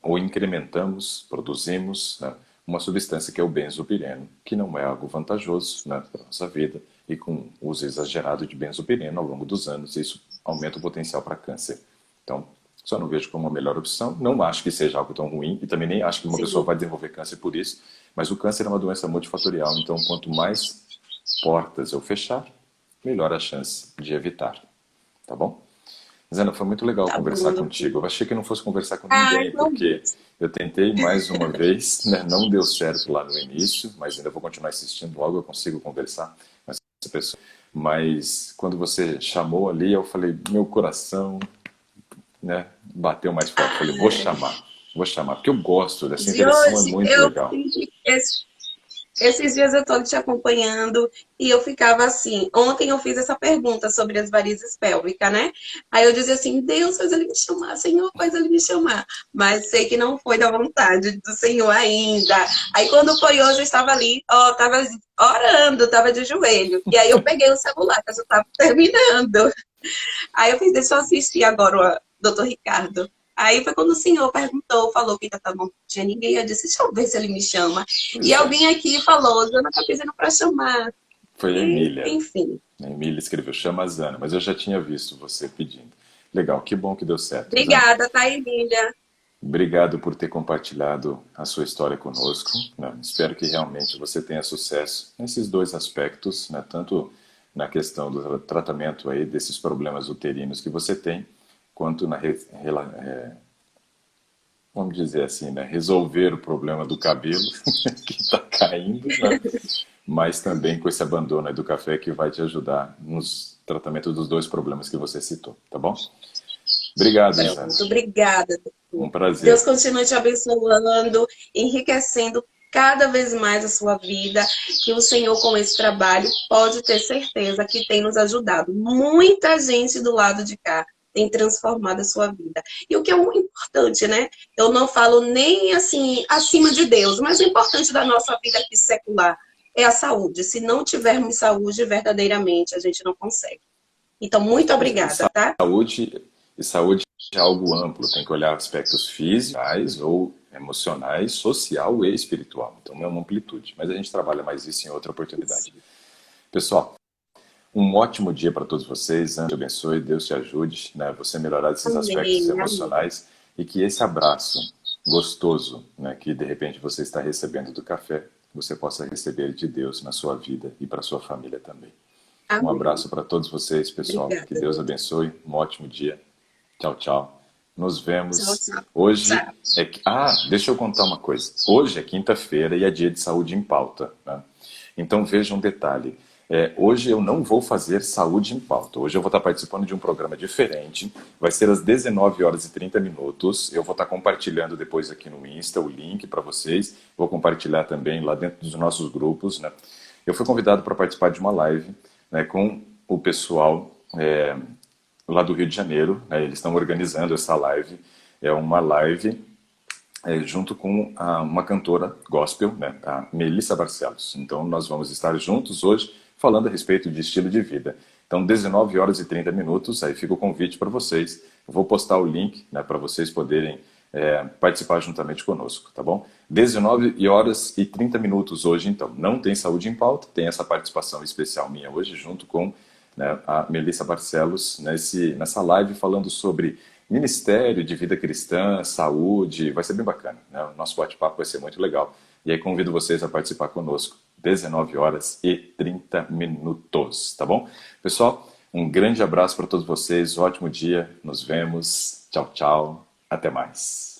ou incrementamos, produzimos, né, uma substância que é o benzopireno, que não é algo vantajoso, né, para a nossa vida, e com uso exagerado de benzopireno ao longo dos anos, isso aumenta o potencial para câncer. Então, só não vejo como a melhor opção. Não acho que seja algo tão ruim e também nem acho que uma pessoa sim. vai desenvolver câncer por isso. Mas o câncer é uma doença multifatorial, então quanto mais portas eu fechar, melhor a chance de evitar. Tá bom? Zena, foi muito legal Tá conversar bom, doutor. contigo. Eu achei que não fosse conversar com Ai, ninguém, não. porque eu tentei mais uma vez, né? Não deu certo lá no início, mas ainda vou continuar insistindo. Logo eu consigo conversar com essa pessoa. Mas quando você chamou ali, eu falei, meu coração, né, bateu mais forte. Falei, vou chamar, porque eu gosto dessa De interação, é hoje, muito eu legal. esses dias eu estou te acompanhando e eu ficava assim. Ontem eu fiz essa pergunta sobre as varizes pélvicas, né? Aí eu dizia assim: Deus faz ele me chamar, Senhor faz ele me chamar. Mas sei que não foi da vontade do Senhor ainda. Aí quando foi hoje, eu estava ali, ó, estava orando, estava de joelho. E aí eu peguei o celular, que eu já estava terminando. Aí eu fiz, deixa eu assistir agora o doutor Ricardo. Aí foi quando o senhor perguntou, falou que não tinha ninguém. Eu disse, deixa eu ver se ele me chama. E Pois é, alguém aqui falou, Jana tá pedindo para chamar. foi a E, Emília. enfim. A Emília escreveu, chama a Zana, mas eu já tinha visto você pedindo. Legal, que bom que deu certo, Zana. Obrigada, tá, Emília? Obrigado por ter compartilhado a sua história conosco, né? Espero que realmente você tenha sucesso nesses dois aspectos, né? Tanto na questão do tratamento aí desses problemas uterinos que você tem, quanto na vamos dizer assim, né, resolver o problema do cabelo que está caindo, né? Mas também com esse abandono aí do café que vai te ajudar nos tratamentos dos dois problemas que você citou, tá bom? Obrigado, Isana. Pronto, obrigada, Um doutor. Deus prazer. continue te abençoando, enriquecendo cada vez mais a sua vida, que o Senhor, com esse trabalho, pode ter certeza que tem nos ajudado. Muita gente do lado de cá tem transformado a sua vida. E o que é muito importante, né? Eu não falo nem assim acima de Deus, mas o importante da nossa vida aqui secular é a saúde. Se não tivermos saúde, verdadeiramente, a gente não consegue. Então, muito obrigada, tá? Saúde é algo amplo, tem que olhar aspectos físicos ou emocionais, social e espiritual. Então é uma amplitude, mas a gente trabalha mais isso em outra oportunidade. Pessoal, um ótimo dia para todos vocês. Deus te abençoe, Deus te ajude, né? Você melhorar esses aspectos emocionais e que esse abraço gostoso, né, que de repente você está recebendo do café, você possa receber de Deus na sua vida e para sua família também. Um abraço para todos vocês, pessoal. Obrigada. Que Deus abençoe. Um ótimo dia. Tchau, tchau. Nos vemos. Tchau, tchau. Hoje Tchau. deixa eu contar uma coisa. Hoje é quinta-feira e é dia de saúde em pauta, né? Então veja um detalhe. Hoje eu não vou fazer saúde em pauta. Hoje eu vou estar participando de um programa diferente. Vai ser às 19 horas e 30 minutos. Eu vou estar compartilhando depois aqui no Insta o link para vocês. Vou compartilhar também lá dentro dos nossos grupos, né? Eu fui convidado para participar de uma live, né, com o pessoal lá do Rio de Janeiro, né? Eles estão organizando essa live. É uma live junto com uma cantora gospel, né, a Melissa Barcelos. Então nós vamos estar juntos hoje falando a respeito de estilo de vida. Então 19 horas e 30 minutos, aí fica o convite para vocês. Eu vou postar o link, né, para vocês poderem participar juntamente conosco, tá bom? 19 horas e 30 minutos hoje, então. Não tem saúde em pauta, tem essa participação especial minha hoje, junto com, né, a Melissa Barcelos, nessa live falando sobre ministério de vida cristã, saúde. Vai ser bem bacana, né? O nosso bate-papo vai ser muito legal. E aí convido vocês a participar conosco, 19 horas e 30 minutos, tá bom? Pessoal, um grande abraço para todos vocês, um ótimo dia, nos vemos, tchau, tchau, até mais.